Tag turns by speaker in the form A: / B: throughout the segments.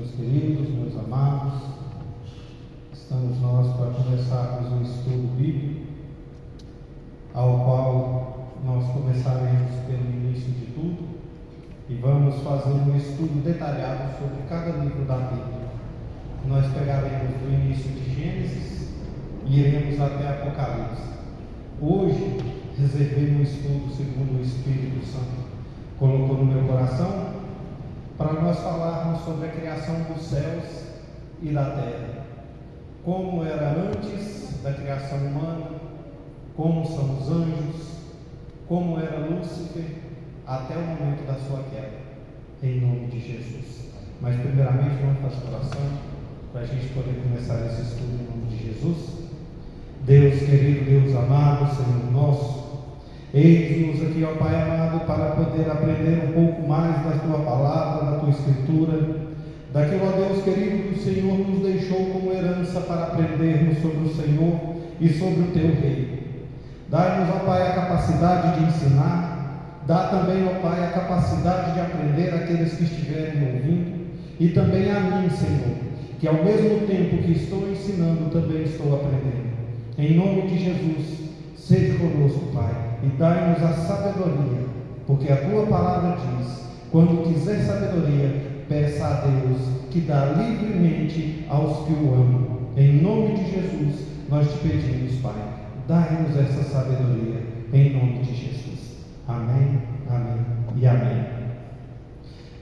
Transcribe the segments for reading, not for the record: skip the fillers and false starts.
A: Meus queridos, meus amados, estamos nós para começarmos um estudo bíblico, ao qual nós começaremos pelo início de tudo e vamos fazer um estudo detalhado sobre cada livro da Bíblia. Nós pegaremos do início de Gênesis e iremos até Apocalipse. Hoje, reservei um estudo segundo o Espírito Santo colocou no meu coração, para nós falarmos sobre a criação dos céus e da terra, como era antes da criação humana, como são os anjos, como era Lúcifer, até o momento da sua queda, em nome de Jesus. Mas primeiramente vamos fazer oração, para a gente poder começar esse estudo em nome de Jesus. Deus querido, Deus amado, Senhor nosso, eis-nos aqui, ó Pai amado, para poder aprender um pouco mais da Tua palavra, da Tua Escritura, daquilo, ó Deus querido, que o Senhor nos deixou como herança para aprendermos sobre o Senhor e sobre o Teu Reino. Dai-nos, ó Pai, a capacidade de ensinar, dá também, ó Pai, a capacidade de aprender aqueles que estiverem ouvindo, e também a mim, Senhor, que ao mesmo tempo que estou ensinando, também estou aprendendo. Em nome de Jesus, seja conosco, Pai, e dai-nos a sabedoria, porque a Tua palavra diz: quando quiser sabedoria, peça a Deus, que dá livremente aos que o amam. Em nome de Jesus, nós te pedimos, Pai, dai-nos essa sabedoria, em nome de Jesus. Amém, amém e amém.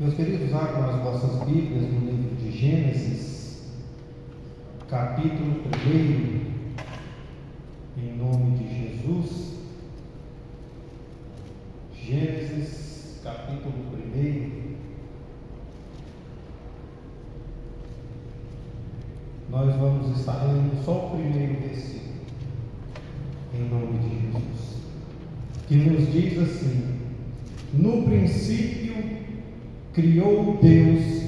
A: Meus queridos, abram as vossas Bíblias no livro de Gênesis, capítulo 1, em nome de Jesus. Gênesis, capítulo 1. Nós vamos estar lendo só o primeiro versículo, em nome de Jesus, que nos diz assim: no princípio criou Deus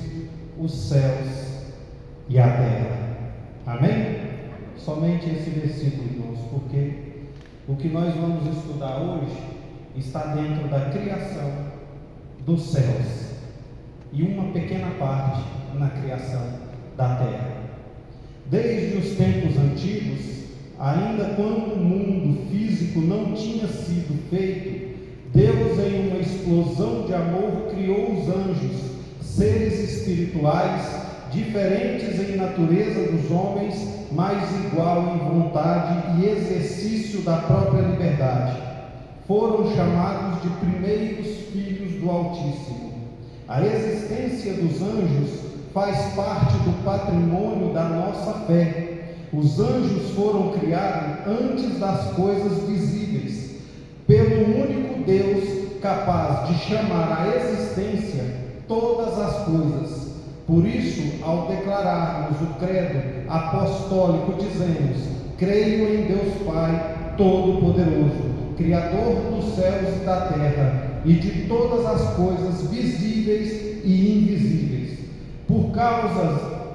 A: os céus e a terra. Amém? Somente esse versículo, irmãos, porque o que nós vamos estudar hoje está dentro da criação dos céus e uma pequena parte na criação da terra. Desde os tempos antigos, ainda quando o mundo físico não tinha sido feito, Deus, em uma explosão de amor, criou os anjos, seres espirituais, diferentes em natureza dos homens, mas igual em vontade e exercício da própria liberdade. Foram chamados de primeiros filhos do Altíssimo. A existência dos anjos faz parte do patrimônio da nossa fé. Os anjos foram criados antes das coisas visíveis, pelo único Deus capaz de chamar à existência todas as coisas. Por isso, ao declararmos o credo apostólico, dizemos: creio em Deus Pai Todo-Poderoso, Criador dos céus e da terra, e de todas as coisas visíveis e invisíveis.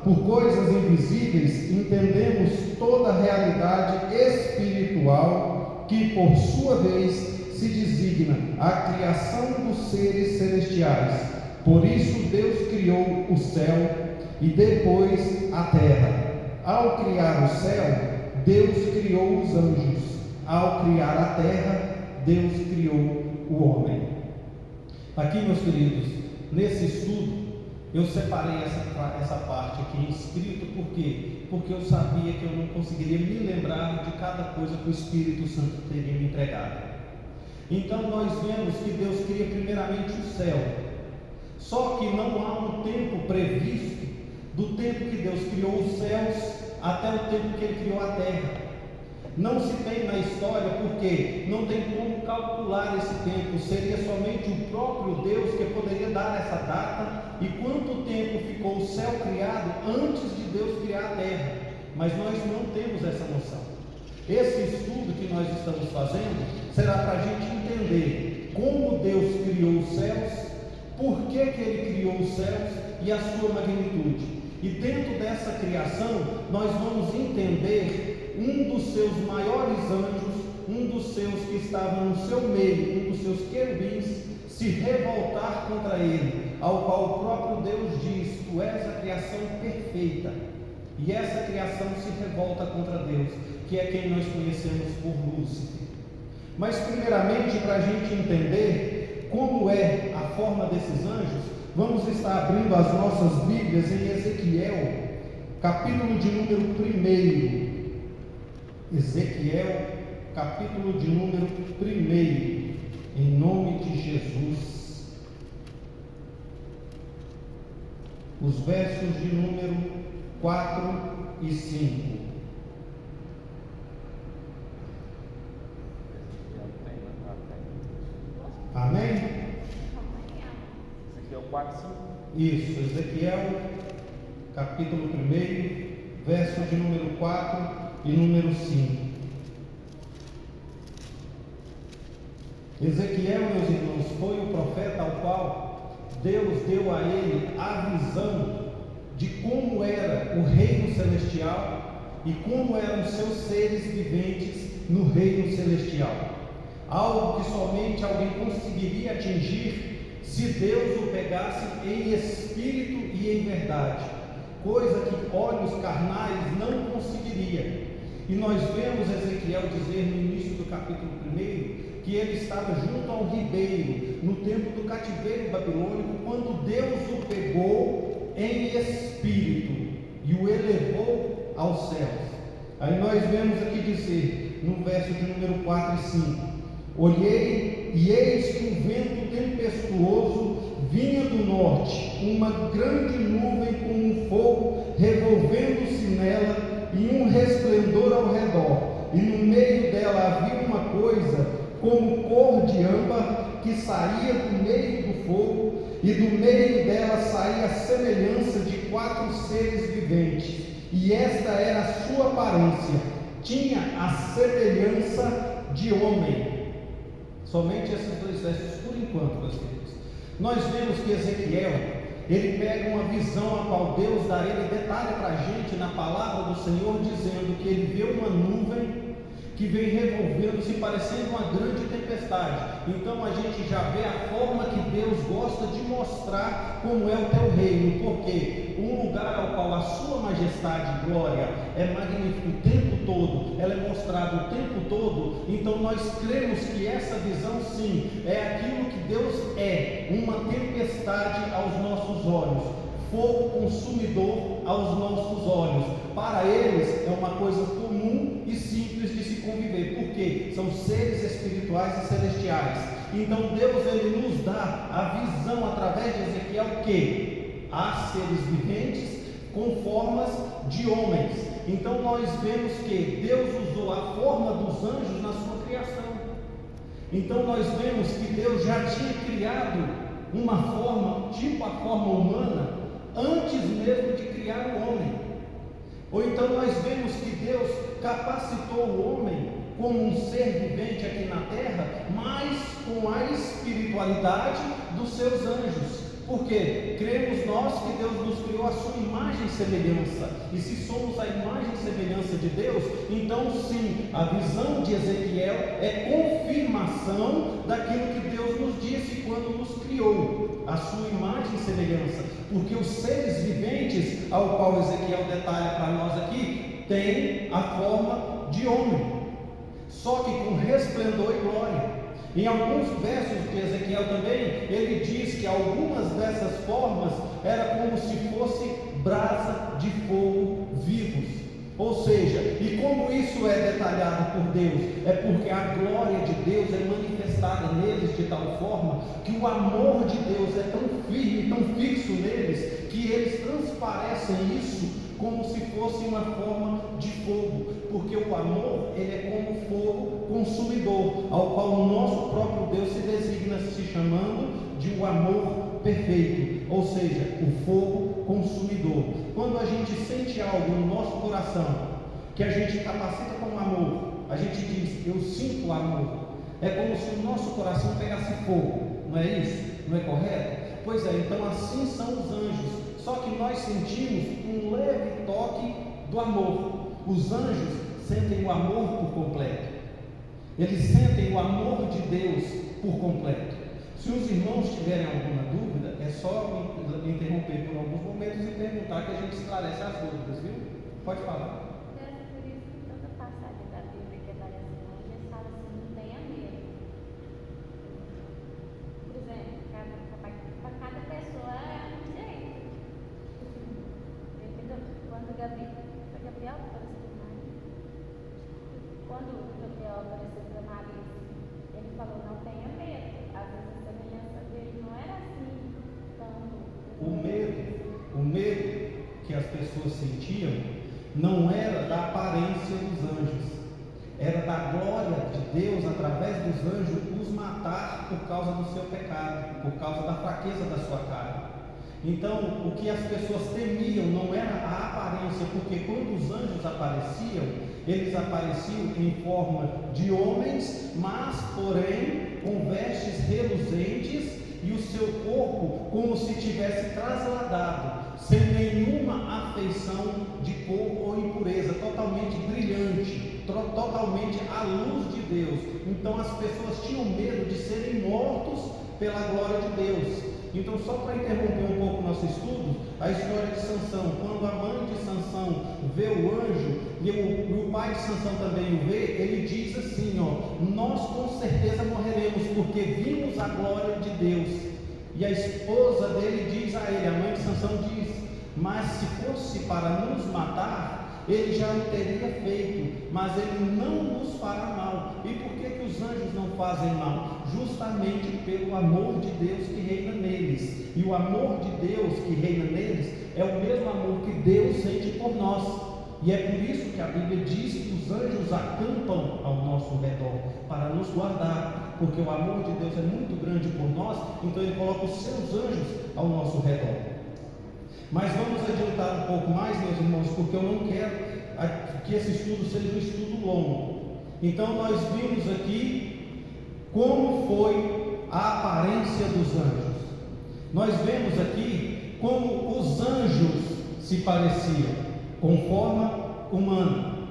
A: Por coisas invisíveis, entendemos toda a realidade espiritual, que por sua vez se designa a criação dos seres celestiais. Por isso Deus criou o céu e depois a terra. Ao criar o céu, Deus criou os anjos. Ao criar a terra, Deus criou o homem. Aqui, meus queridos, nesse estudo, eu separei essa parte aqui escrito, por quê? Porque eu sabia que eu não conseguiria me lembrar de cada coisa que o Espírito Santo teria me entregado. Então nós vemos que Deus cria primeiramente o céu, só que não há um tempo previsto do tempo que Deus criou os céus até o tempo que Ele criou a terra. Não se tem na história, porque não tem como calcular esse tempo. Seria somente o próprio Deus que poderia dar essa data e quanto tempo ficou o céu criado antes de Deus criar a terra. Mas nós não temos essa noção. Esse estudo que nós estamos fazendo será para a gente entender como Deus criou os céus, por que Ele criou os céus e a sua magnitude. E dentro dessa criação nós vamos entender um dos seus maiores anjos, um dos seus que estavam no seu meio, um dos seus querubins, se revoltar contra ele, ao qual o próprio Deus diz: tu és a criação criação perfeita. E essa criação se revolta contra Deus, que é quem nós conhecemos por Lúcifer. Mas primeiramente, para a gente entender como é a forma desses anjos, vamos estar abrindo as nossas Bíblias em Ezequiel, capítulo de número 1. Ezequiel, capítulo de número 1, em nome de Jesus. Os versos de número 4 e 5. Amém?
B: Ezequiel 4, 5.
A: Isso, Ezequiel, capítulo 1, verso de número 4 e número 5. Ezequiel, meus irmãos, foi o profeta ao qual Deus deu a ele a visão de como era o reino celestial e como eram seus seres viventes no reino celestial. Algo que somente alguém conseguiria atingir se Deus o pegasse em espírito e em verdade, coisa que olhos carnais não conseguiria. E nós vemos Ezequiel dizer no início do capítulo 1 que ele estava junto ao ribeiro no tempo do cativeiro babilônico, quando Deus o pegou em espírito e o elevou aos céus. Aí nós vemos aqui dizer no verso de número 4 e 5: olhei e eis que um vento tempestuoso vinha do norte, uma grande nuvem com um fogo revolvendo-se nela e um resplendor ao redor, e no meio dela havia uma coisa como cor de âmbar que saía do meio do fogo, e do meio dela saía a semelhança de 4 seres viventes, e esta era a sua aparência, tinha a semelhança de homem. Somente esses 2 versos por enquanto, meus queridos. Nós vemos que Ezequiel, ele pega uma visão a qual Deus dá, ele detalha para a gente na palavra do Senhor, dizendo que ele vê uma nuvem que vem revolvendo-se, parecendo uma grande tempestade. Então a gente já vê a forma que Deus gosta de mostrar como é o teu reino, porque um lugar ao qual a sua majestade e glória é magnífico o tempo todo, ela é mostrada o tempo todo. Então nós cremos que essa visão, sim, é aquilo que Deus é, uma tempestade aos nossos olhos, fogo consumidor aos nossos olhos. Para eles é uma coisa comum e simples de se conviver, porque são seres espirituais e celestiais. Então Deus, ele nos dá a visão através de Ezequiel que há seres viventes com formas de homens. Então nós vemos que Deus usou a forma dos anjos na sua criação. Então nós vemos que Deus já tinha criado uma forma, tipo a forma humana, antes mesmo de criar o homem. Ou então nós vemos que Deus capacitou o homem como um ser vivente aqui na terra, mas com a espiritualidade dos seus anjos. Porque cremos nós que Deus nos criou a sua imagem e semelhança. E se somos a imagem e semelhança de Deus, então sim, a visão de Ezequiel é confirmação daquilo que Deus nos disse quando nos criou, a sua imagem e semelhança. Porque os seres viventes, ao qual Ezequiel detalha para nós aqui, têm a forma de homem, só que com resplendor e glória. Em alguns versos de Ezequiel também, ele diz que algumas dessas formas era como se fosse brasa de fogo vivos. Ou seja, e como isso é detalhado por Deus? É porque a glória de Deus é manifestada neles de tal forma que o amor de Deus é tão firme, tão fixo neles, que eles transparecem isso como se fosse uma forma de fogo, porque o amor, ele é como fogo consumidor, ao qual o nosso próprio Deus se designa se chamando de o amor perfeito, ou seja, o fogo consumidor. Quando a gente sente algo no nosso coração, que a gente capacita com amor, a gente diz, eu sinto amor, é como se o nosso coração pegasse fogo, não é isso? Não é correto? Pois é, então assim são os anjos. Só que nós sentimos um leve toque do amor. Os anjos sentem o amor por completo. Eles sentem o amor de Deus por completo. Se os irmãos tiverem alguma dúvida, é só me interromper por alguns momentos e perguntar que a gente esclarece as dúvidas, viu? Pode falar.
B: Por isso que toda passagem da Bíblia que aparece lá, eles falam assim, não tenha medo. Por exemplo, para cada pessoa é um jeito. Quando Gabriel apareceu para Maria, ele falou, não tenha medo. Às vezes a semelhança dele não era assim, tanto.
A: O medo que as pessoas sentiam não era da aparência dos anjos, era da glória de Deus através dos anjos os matar por causa do seu pecado, por causa da fraqueza da sua carne. Então, o que as pessoas temiam não era a aparência, porque quando os anjos apareciam, eles apareciam em forma de homens, mas porém com vestes reluzentes e o seu corpo como se tivesse trasladado, sem nenhuma afeição de cor ou impureza, totalmente brilhante, totalmente à luz de Deus. Então as pessoas tinham medo de serem mortos pela glória de Deus. Então, só para interromper um pouco o nosso estudo, a história de Sansão, quando a mãe de Sansão vê o anjo e o pai de Sansão também o vê, ele diz assim, nós com certeza morreremos porque vimos a glória de Deus. E a esposa dele diz a ele, a mãe de Sansão diz, mas se fosse para nos matar, ele já o teria feito, mas ele não nos fará mal. E por que os anjos não fazem mal? Justamente pelo amor de Deus que reina neles. E o amor de Deus que reina neles é o mesmo amor que Deus sente por nós. E é por isso que a Bíblia diz que os anjos acampam ao nosso redor para nos guardar, porque o amor de Deus é muito grande por nós, então ele coloca os seus anjos ao nosso redor. Mas vamos adiantar um pouco mais, meus irmãos, porque eu não quero que esse estudo seja um estudo longo. Então nós vimos aqui como foi a aparência dos anjos. Nós vemos aqui como os anjos se pareciam com forma humana.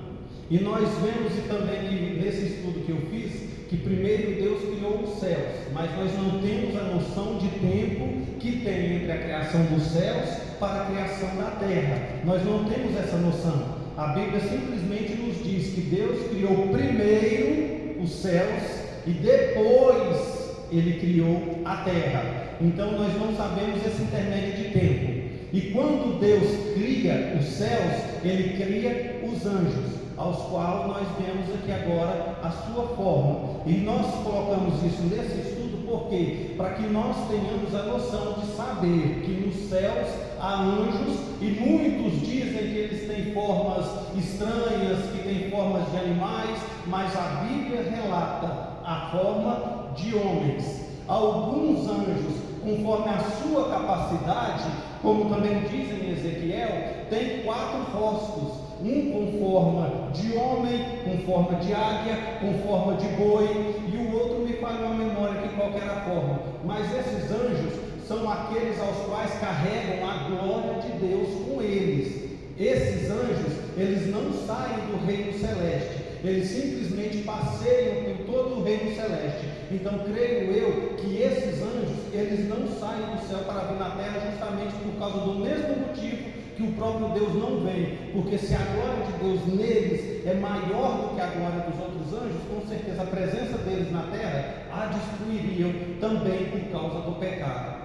A: E nós vemos também que nesse estudo que eu fiz, que primeiro Deus criou os céus, mas nós não temos a noção de tempo que tem entre a criação dos céus para a criação da terra. Nós não temos essa noção. A Bíblia simplesmente nos diz que Deus criou primeiro os céus e depois Ele criou a terra. Então nós não sabemos esse intermédio de tempo. E quando Deus cria os céus, Ele cria os anjos, aos quais nós vemos aqui agora a sua forma. E nós colocamos isso nesse estudo porque para que nós tenhamos a noção de saber que nos céus há anjos, e muitos dizem que eles têm formas estranhas, que têm formas de animais, mas a Bíblia relata a forma de homens. Alguns anjos, conforme a sua capacidade, como também diz em Ezequiel, tem 4 rostos, um com forma de homem, com forma de águia, com forma de boi, e o outro me falha uma memória que qual era a forma. Mas esses anjos são aqueles aos quais carregam a glória de Deus com eles. Esses anjos, eles não saem do reino celeste, eles simplesmente passeiam por todo o reino celeste. Então creio eu que esses anjos, eles não saem do céu para vir na terra justamente por causa do mesmo motivo que o próprio Deus não vem, porque se a glória de Deus neles é maior do que a glória dos outros anjos, com certeza a presença deles na terra a destruiriam também por causa do pecado.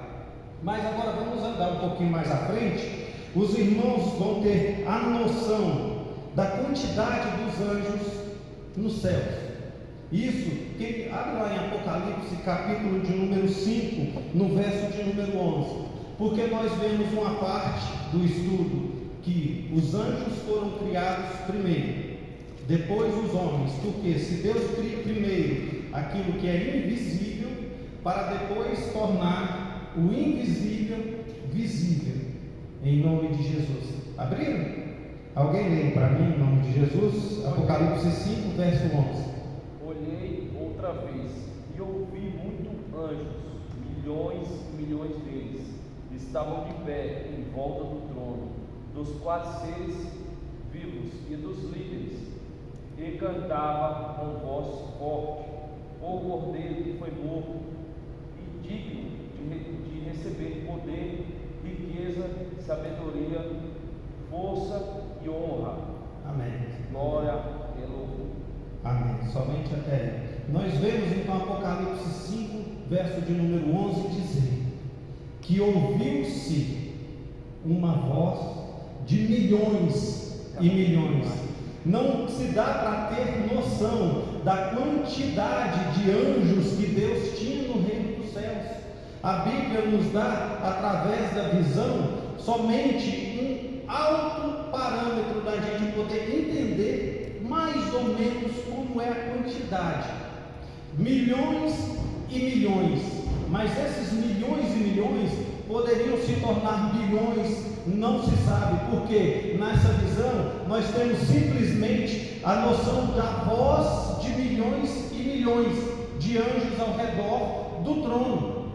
A: Mas agora vamos andar um pouquinho mais à frente. Os irmãos vão ter a noção da quantidade dos anjos nos céus. Isso, quem abre lá em Apocalipse, capítulo de número 5, no verso de número 11. Porque nós vemos uma parte do estudo que os anjos foram criados primeiro, depois os homens. Porque se Deus cria primeiro aquilo que é invisível, para depois tornar o invisível visível, em nome de Jesus. Abriram? Alguém lê para mim em nome de Jesus? Apocalipse 5, verso 11.
C: Olhei outra vez e ouvi muitos anjos, milhões e milhões deles, estavam de pé em volta do trono, dos 4 seres vivos e dos líderes, e cantava com voz forte: o Cordeiro que foi morto, e digno de receber poder, riqueza, sabedoria,
A: Amém.
C: Glória e louvor.
A: Amém. Somente até aí. Nós vemos então Apocalipse 5, verso de número 11, dizer que ouviu-se uma voz de milhões e milhões. Não se dá para ter noção da quantidade de anjos que Deus tinha no reino dos céus. A Bíblia nos dá, através da visão, somente um alto parâmetro da gente poder entender mais ou menos como é a quantidade. Milhões e milhões, mas esses milhões e milhões poderiam se tornar bilhões, não se sabe, porque nessa visão nós temos simplesmente a noção da voz de milhões e milhões de anjos ao redor do trono.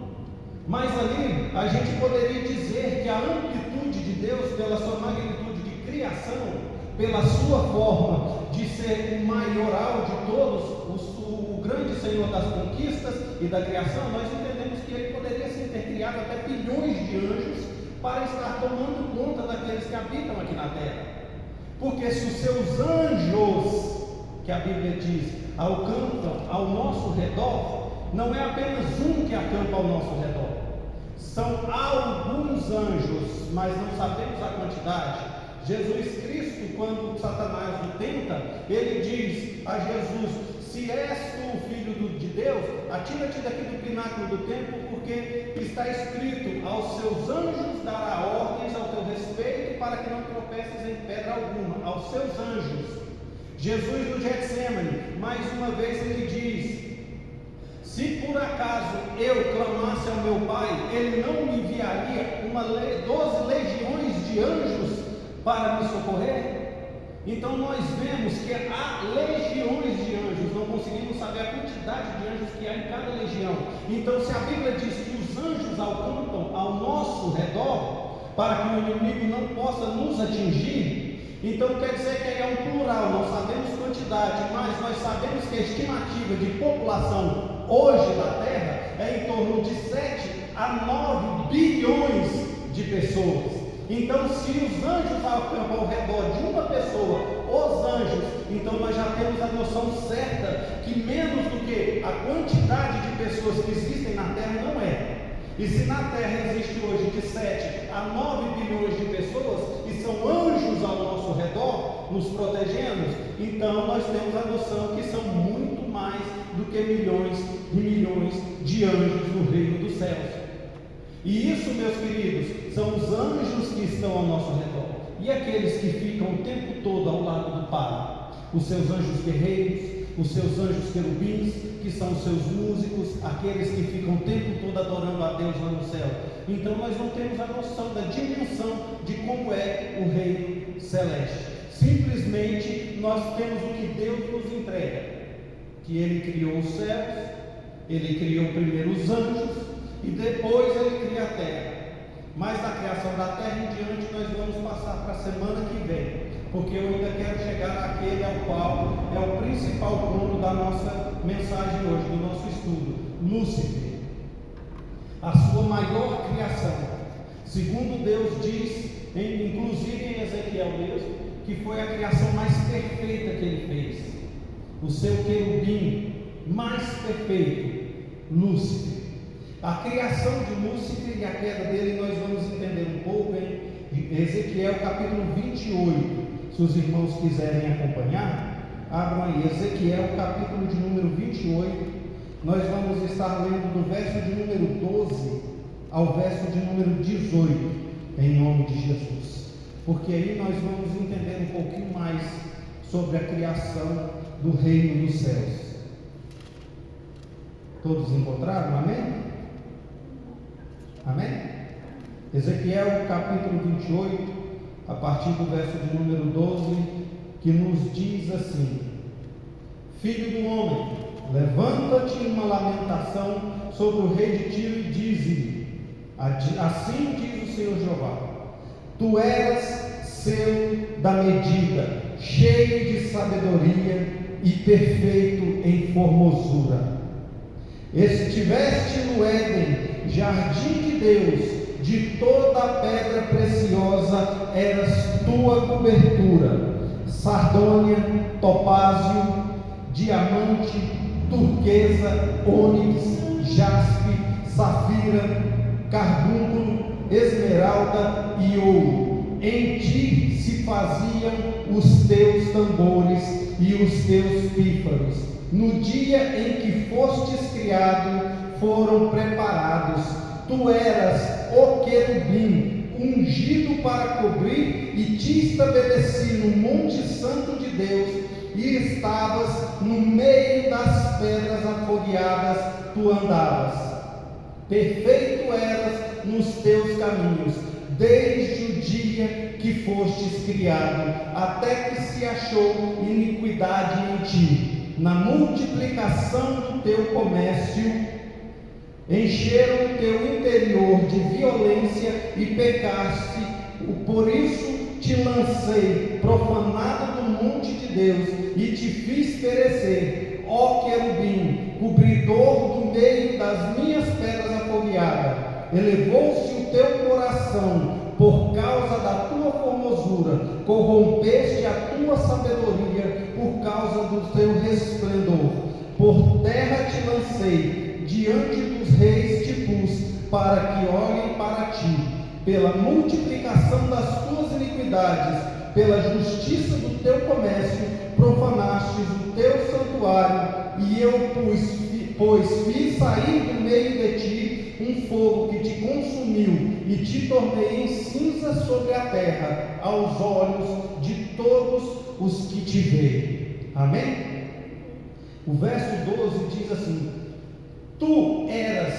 A: Mas ali a gente poderia dizer que a amplitude de Deus, pela sua magnitude de criação, pela sua forma de ser o maioral de todos, o grande Senhor das conquistas e da criação, nós entendemos que ele poderia ter criado até bilhões de anjos para estar tomando conta daqueles que habitam aqui na terra. Porque se os seus anjos, que a Bíblia diz, acampam ao nosso redor, não é apenas um que acampa ao nosso redor, são alguns anjos, mas não sabemos a quantidade. Jesus Cristo, quando Satanás o tenta, ele diz a Jesus: se és tu o Filho de Deus, atira-te daqui do pináculo do templo, porque está escrito: aos seus anjos dará ordens ao teu respeito, para que não tropeces em pedra alguma. Aos seus anjos. Jesus no Getsemane, mais uma vez ele diz: se por acaso eu clamasse ao meu Pai, ele não me enviaria 12 legiões de anjos para me socorrer? Então nós vemos que há legiões de anjos, não conseguimos saber a quantidade de anjos que há em cada legião. Então, se a Bíblia diz que os anjos acampam ao nosso redor, para que o inimigo não possa nos atingir, então quer dizer que aí é um plural, não sabemos quantidade, mas nós sabemos que a estimativa de população hoje da Terra é em torno de 7 a 9 bilhões de pessoas. Então, se os anjos acampam ao redor de uma pessoa, os anjos, então nós já temos a noção certa que menos do que a quantidade de pessoas que existem na Terra não é. E se na Terra existe hoje de 7 a 9 bilhões de pessoas, e são anjos ao nosso redor, nos protegendo, então nós temos a noção que são muito mais do que milhões e milhões de anjos no reino dos céus. E isso, meus queridos, são os anjos que estão ao nosso redor. E aqueles que ficam o tempo todo ao lado do Pai, os seus anjos guerreiros, os seus anjos querubins, que são os seus músicos, aqueles que ficam o tempo todo adorando a Deus lá no céu. Então nós não temos a noção da dimensão de como é o reino celeste. Simplesmente nós temos o que Deus nos entrega, que Ele criou os céus, Ele criou primeiro os anjos, e depois Ele cria a terra. Mas da criação da terra em diante nós vamos passar para a semana que vem, porque eu ainda quero chegar àquele ao qual é o principal ponto da nossa mensagem hoje, do nosso estudo: Lúcifer, a sua maior criação. Segundo Deus diz, inclusive em Ezequiel mesmo, que foi a criação mais perfeita que Ele fez. O seu querubim mais perfeito, Lúcifer. A criação de Lúcifer e a queda dele nós vamos entender um pouco em Ezequiel capítulo 28. Se os irmãos quiserem acompanhar, abram aí Ezequiel capítulo de número 28. Nós vamos estar lendo do verso de número 12 ao verso de número 18, em nome de Jesus, porque aí nós vamos entender um pouquinho mais sobre a criação do reino dos céus. Todos encontraram? Amém? Amém? Ezequiel capítulo 28, a partir do verso de número 12, que nos diz assim: Filho do homem, levanta-te em uma lamentação sobre o rei de Tiro e dize-lhe: assim diz o Senhor Jeová, tu eras seu da medida, cheio de sabedoria e perfeito em formosura. Estiveste no Éden, jardim de Deus, de toda a pedra preciosa eras tua cobertura, sardônia, topázio, diamante, turquesa, ônix, jaspe, safira, carbúnculo, esmeralda e ouro. Em ti se faziam os teus tambores e os teus pífaros. No dia em que fostes criado, foram preparados. Tu eras o querubim, ungido para cobrir, e te estabeleci no monte santo de Deus, e estavas no meio das pedras afogueadas, tu andavas. Perfeito eras nos teus caminhos, desde o dia que fostes criado, até que se achou iniquidade em ti. Na multiplicação do teu comércio, encheram o teu interior de violência e pecaste. Por isso te lancei profanado do monte de Deus e te fiz perecer, ó querubim, cobridor do meio das minhas pedras afogueadas. Elevou-se o teu coração por causa da tua formosura, corrompeste a tua sabedoria por causa do teu resplendor. Por terra te lancei, diante dos reis te pus, para que olhem para ti. Pela multiplicação das tuas iniquidades, pela justiça do teu comércio, profanastes o teu santuário, e eu pois fiz sair do meio de ti um fogo que te consumiu, e te tornei em cinza sobre a terra, aos olhos de todos os que te veem. Amém? O verso 12 diz assim: tu eras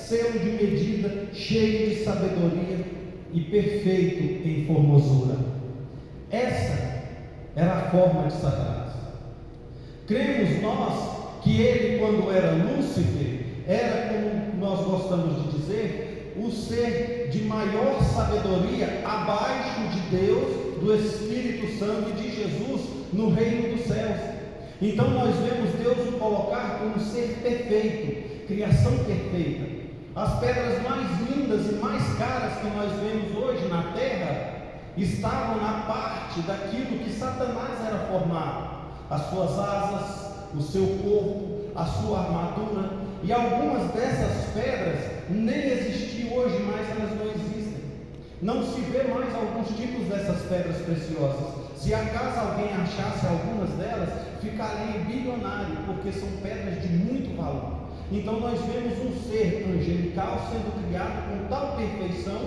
A: selo de medida, cheio de sabedoria e perfeito em formosura. Essa era a forma de Satanás. Cremos nós que ele, quando era Lúcifer, era, como nós gostamos de dizer, o ser de maior sabedoria abaixo de Deus, do Espírito Santo e de Jesus no reino dos céus. Então nós vemos Deus o colocar como ser perfeito, criação perfeita. As pedras mais lindas e mais caras que nós vemos hoje na terra estavam na parte daquilo que Satanás era formado: as suas asas, o seu corpo, a sua armadura. E algumas dessas pedras nem existem hoje mais, elas não existem. Não se vê mais alguns tipos dessas pedras preciosas. Se acaso alguém achasse algumas delas, ficaria bilionário, porque são pedras de muito valor. Então nós vemos um ser angelical sendo criado com tal perfeição,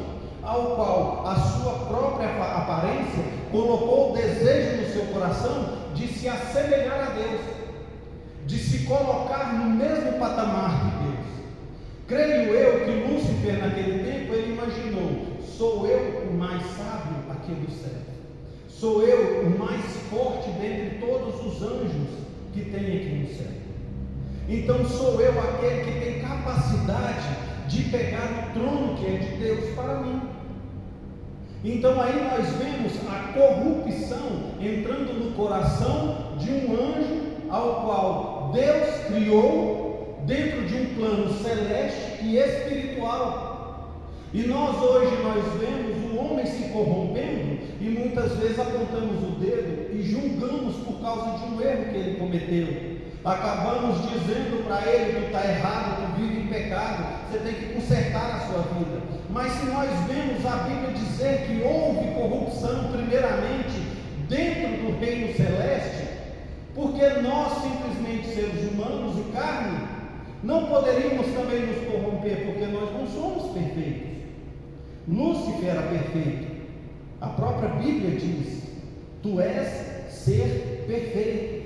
A: ao qual a sua própria aparência colocou o desejo no seu coração de se assemelhar a Deus, de se colocar no mesmo patamar de Deus. Creio eu que Lúcifer naquele tempo ele imaginou: sou eu o mais sábio aqui do céu, sou eu o mais forte dentre todos os anjos que tem aqui no céu. Então sou eu aquele que tem capacidade de pegar o trono que é de Deus para mim. Então aí nós vemos a corrupção entrando no coração de um anjo, ao qual Deus criou dentro de um plano celeste e espiritual. E nós hoje vemos o homem se corrompendo, e muitas vezes apontamos o dedo e julgamos por causa de um erro que ele cometeu. Acabamos dizendo para ele: tu está errado, tu vive em pecado, você tem que consertar a sua vida. Mas se nós vemos a Bíblia dizer que houve corrupção primeiramente dentro do reino celeste, porque nós simplesmente, seres humanos e carne, não poderíamos também nos corromper, porque nós não somos perfeitos. Lúcifer era perfeito. A própria Bíblia diz: tu és ser perfeito.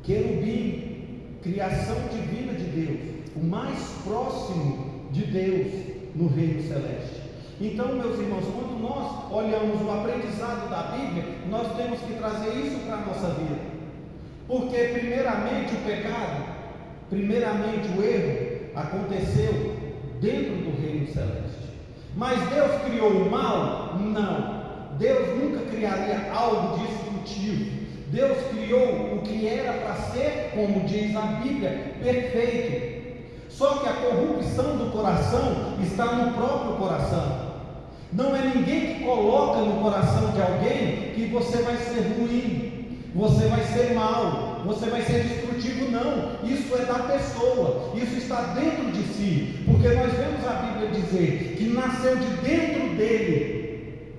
A: Querubim, criação divina de Deus, o mais próximo de Deus no reino celeste. Então, meus irmãos, quando nós olhamos o aprendizado da Bíblia, nós temos que trazer isso para a nossa vida. Porque primeiramente o pecado, primeiramente o erro aconteceu dentro do reino celeste. Mas Deus criou o mal? Não. Deus nunca criaria algo destrutivo. Deus criou o que era para ser, como diz a Bíblia, perfeito. Só que a corrupção do coração está no próprio coração. Não é ninguém que coloca no coração de alguém que você vai ser ruim, você vai ser mal, você vai ser destrutivo, não. Isso é da pessoa, isso está dentro de si, porque nós vemos a Bíblia dizer que nasceu de dentro dele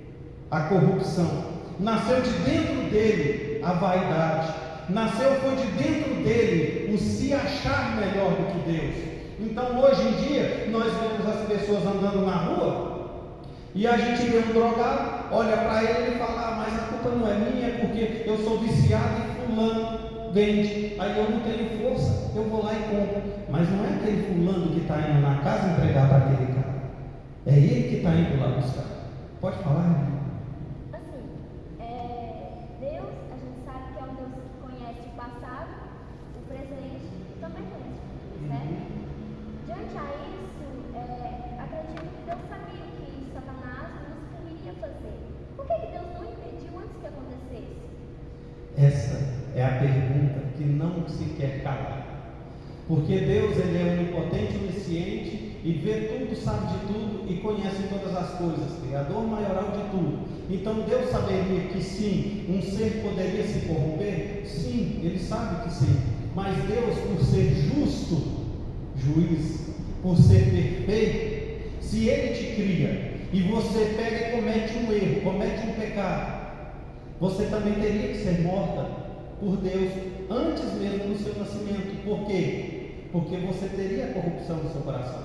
A: a corrupção, nasceu de dentro dele a vaidade, foi de dentro dele o se achar melhor do que Deus. Então hoje em dia nós vemos as pessoas andando na rua e a gente vê um drogado, olha para ele e fala: mas a culpa não é minha, é porque eu sou viciado e fulano vende, aí eu não tenho força, eu vou lá e compro. Mas não é aquele fulano que está indo na casa entregar para aquele cara, é ele que está indo lá buscar. Pode falar, irmão?
B: Assim, Deus, a gente sabe que é um Deus que conhece o passado, o presente e também conhece o futuro, certo? Diante a isso, acredito que Deus sabia o que Satanás nos queria fazer. Por que Deus não impediu antes que acontecesse?
A: Essa é a pergunta que não se quer calar. Porque Deus, ele é onipotente, onisciente e vê tudo, sabe de tudo e conhece todas as coisas, Criador maioral de tudo. Então Deus saberia que sim, um ser poderia se corromper? Sim, ele sabe que sim. Mas Deus, por ser justo, juiz, por ser perfeito, se ele te cria e você pega e comete um erro, comete um pecado, você também teria que ser morta por Deus antes mesmo do seu nascimento. Por quê? Porque você teria corrupção no seu coração.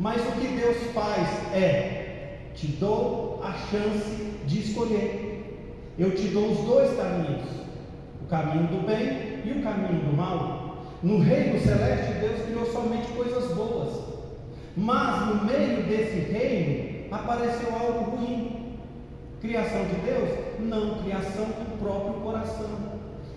A: Mas o que Deus faz é: te dou a chance de escolher. Eu te dou os dois caminhos, o caminho do bem e o caminho do mal. No reino celeste, Deus criou somente coisas boas, mas no meio desse reino apareceu algo ruim. Criação de Deus? Não, criação do próprio coração,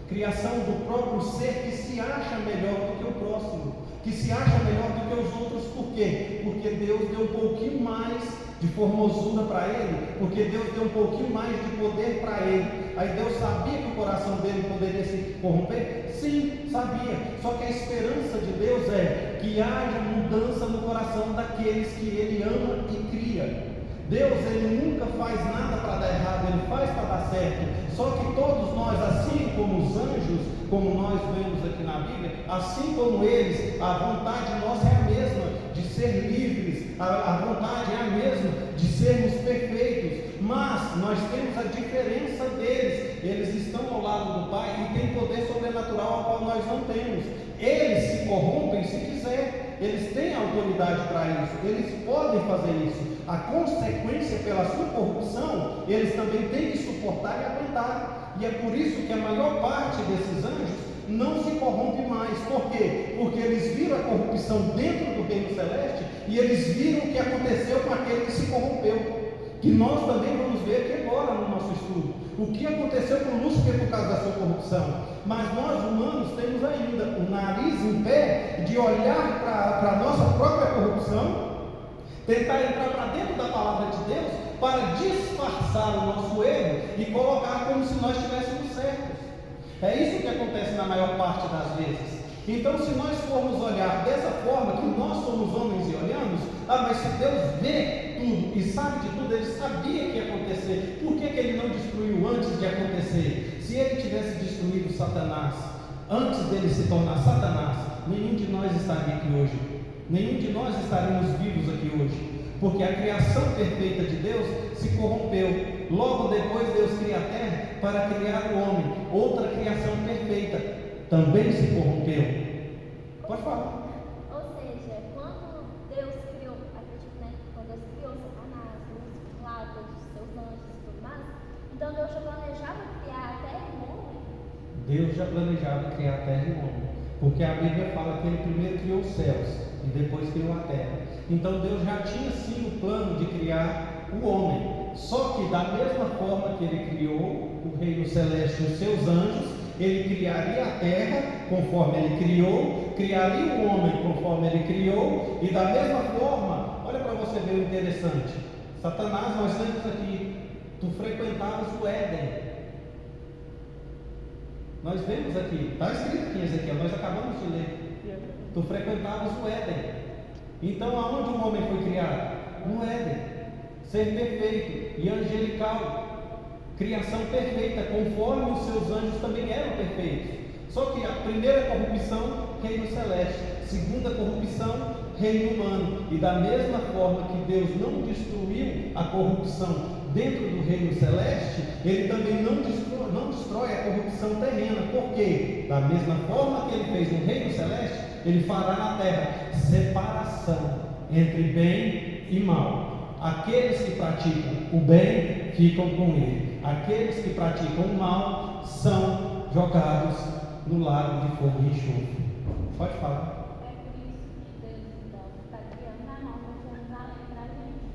A: criação do próprio ser que se acha melhor do que o próximo, que se acha melhor do que os outros. Por quê? Porque Deus deu um pouquinho mais de formosura para ele, porque Deus deu um pouquinho mais de poder para ele. Aí Deus sabia que o coração dele poderia se corromper? Sim, sabia. Só que a esperança de Deus é que haja mudança no coração daqueles que ele ama e cria. Deus, ele nunca faz nada para dar errado, ele faz para dar certo. Só que todos nós, assim como os anjos, como nós vemos aqui na Bíblia, assim como eles, a vontade nossa é a mesma, de ser livres, a vontade é a mesma, de sermos perfeitos. Mas nós temos a diferença deles. Eles estão ao lado do Pai e têm poder sobrenatural ao qual nós não temos. Eles se corrompem se quiser, eles têm autoridade para isso, eles podem fazer isso. A consequência pela sua corrupção, eles também têm que suportar e aguentar. E é por isso que a maior parte desses anjos não se corrompe mais. Por quê? Porque eles viram a corrupção dentro do reino celeste e eles viram o que aconteceu com aquele que se corrompeu. Que nós também vamos ver aqui agora no nosso estudo. O que aconteceu com Lúcifer por causa da sua corrupção. Mas nós humanos temos ainda o nariz em pé de olhar para a nossa própria corrupção, tentar entrar para dentro da palavra de Deus para disfarçar o nosso erro e colocar como se nós estivéssemos certos. É isso que acontece na maior parte das vezes. Então, se nós formos olhar dessa forma, que nós somos homens e olhamos, mas se Deus vê tudo e sabe de tudo, ele sabia que ia acontecer. Por que ele não destruiu antes de acontecer? Se ele tivesse destruído Satanás antes dele se tornar Satanás, nenhum de nós estaria aqui hoje. Nenhum de nós estaríamos vivos aqui hoje, porque a criação perfeita de Deus se corrompeu. Logo depois Deus cria a terra para criar o homem. Outra criação perfeita também se corrompeu. Pode falar.
B: Ou seja, quando Deus criou, acredito, né? Quando Deus criou Satanás, Lúcifer, lá, todos os seus anjos e tudo mais, então Deus já planejava criar a terra e o homem?
A: Deus já planejava criar a terra e o homem, porque a Bíblia fala que ele primeiro criou os céus e depois criou a terra. Então Deus já tinha sim o plano de criar o homem. Só que da mesma forma que ele criou o reino celeste e os seus anjos, ele criaria a terra conforme ele criou, criaria o homem conforme ele criou, e da mesma forma, olha para você ver o interessante. Satanás, nós temos aqui, tu frequentavas o Éden. Nós vemos aqui, está escrito aqui em Ezequiel, nós acabamos de ler. Tu frequentavas o Éden. Então, aonde o homem foi criado? No Éden. ser perfeito e angelical, criação perfeita, conforme os seus anjos também eram perfeitos. Só que a primeira corrupção, reino celeste; segunda corrupção, reino humano. E da mesma forma que Deus não destruiu a corrupção dentro do reino celeste, Ele também não destrói a corrupção terrena. Por quê? Da mesma forma que Ele fez no reino celeste, Ele fará na terra separação entre bem e mal. Aqueles que praticam o bem ficam com Ele; aqueles que praticam o mal são jogados no lago de fogo e enxofre. Pode falar.
B: É por isso que Deus, então, está criando a nova Jerusalém para a gente.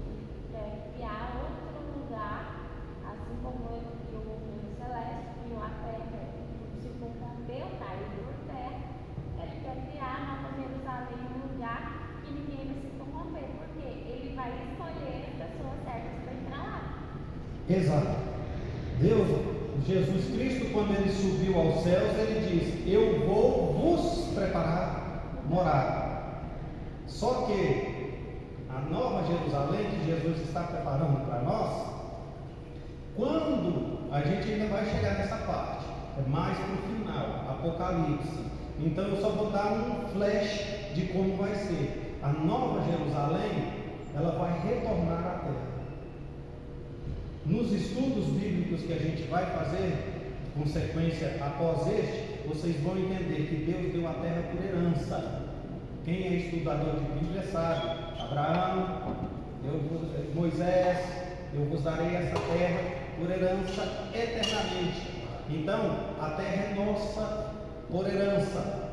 B: Criar outro lugar, assim como Ele criou o reino celeste, criou a terra, se corrompeu, caiu por terra. Ele quer criar a nova Jerusalém num lugar que ninguém vai se corromper, porque Ele vai escolher as pessoas certas para entrar lá.
A: Exato. Deus, Jesus Cristo, quando Ele subiu aos céus, Ele diz: eu vou vos preparar morada. Só que a nova Jerusalém que Jesus está preparando para nós, quando a gente ainda vai chegar nessa parte, é mais para o final, Apocalipse. Então eu só vou dar um flash de como vai ser. A nova Jerusalém, ela vai retornar à terra. Nos estudos bíblicos que a gente vai fazer, com sequência após este, vocês vão entender que Deus deu a terra por herança. Quem é estudador de Bíblia sabe: Abraão, Moisés, eu vos darei essa terra por herança eternamente. Então, a terra é nossa por herança.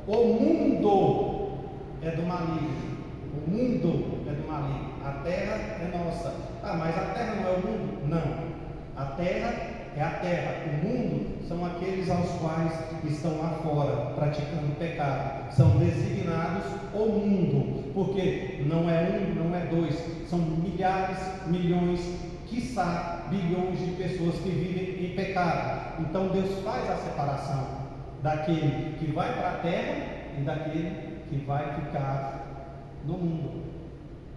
A: O mundo é do maligno. O mundo é do maligno. A terra é nossa. Ah, mas a terra não é o mundo? Não. A terra é a terra. O mundo são aqueles aos quais estão lá fora praticando pecado. São designados o mundo, porque não é um, não é dois, são milhares, milhões, quiçá bilhões de pessoas que vivem em pecado. Então Deus faz a separação daquele que vai para a terra e daquele que vai ficar no mundo.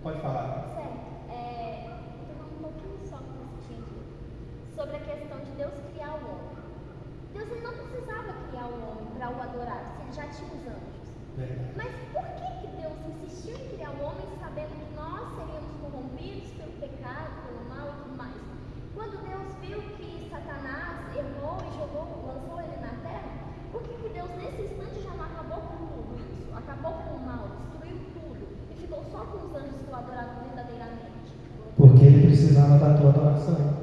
A: Pode falar.
B: Um pouquinho só sobre a questão de Deus criar o homem. Deus ele não precisava criar o homem para o adorar, se ele já tinha os anjos. Mas por que Deus insistiu em criar o homem sabendo que nós seríamos corrompidos pelo pecado, pelo mal e tudo mais? Quando Deus viu que Satanás errou e lançou ele na terra, por que Deus nesse instante já não acabou com tudo isso? Acabou com o mal, destruiu tudo e ficou só com os anjos que o adoravam verdadeiramente?
A: Porque Ele precisava da tua adoração.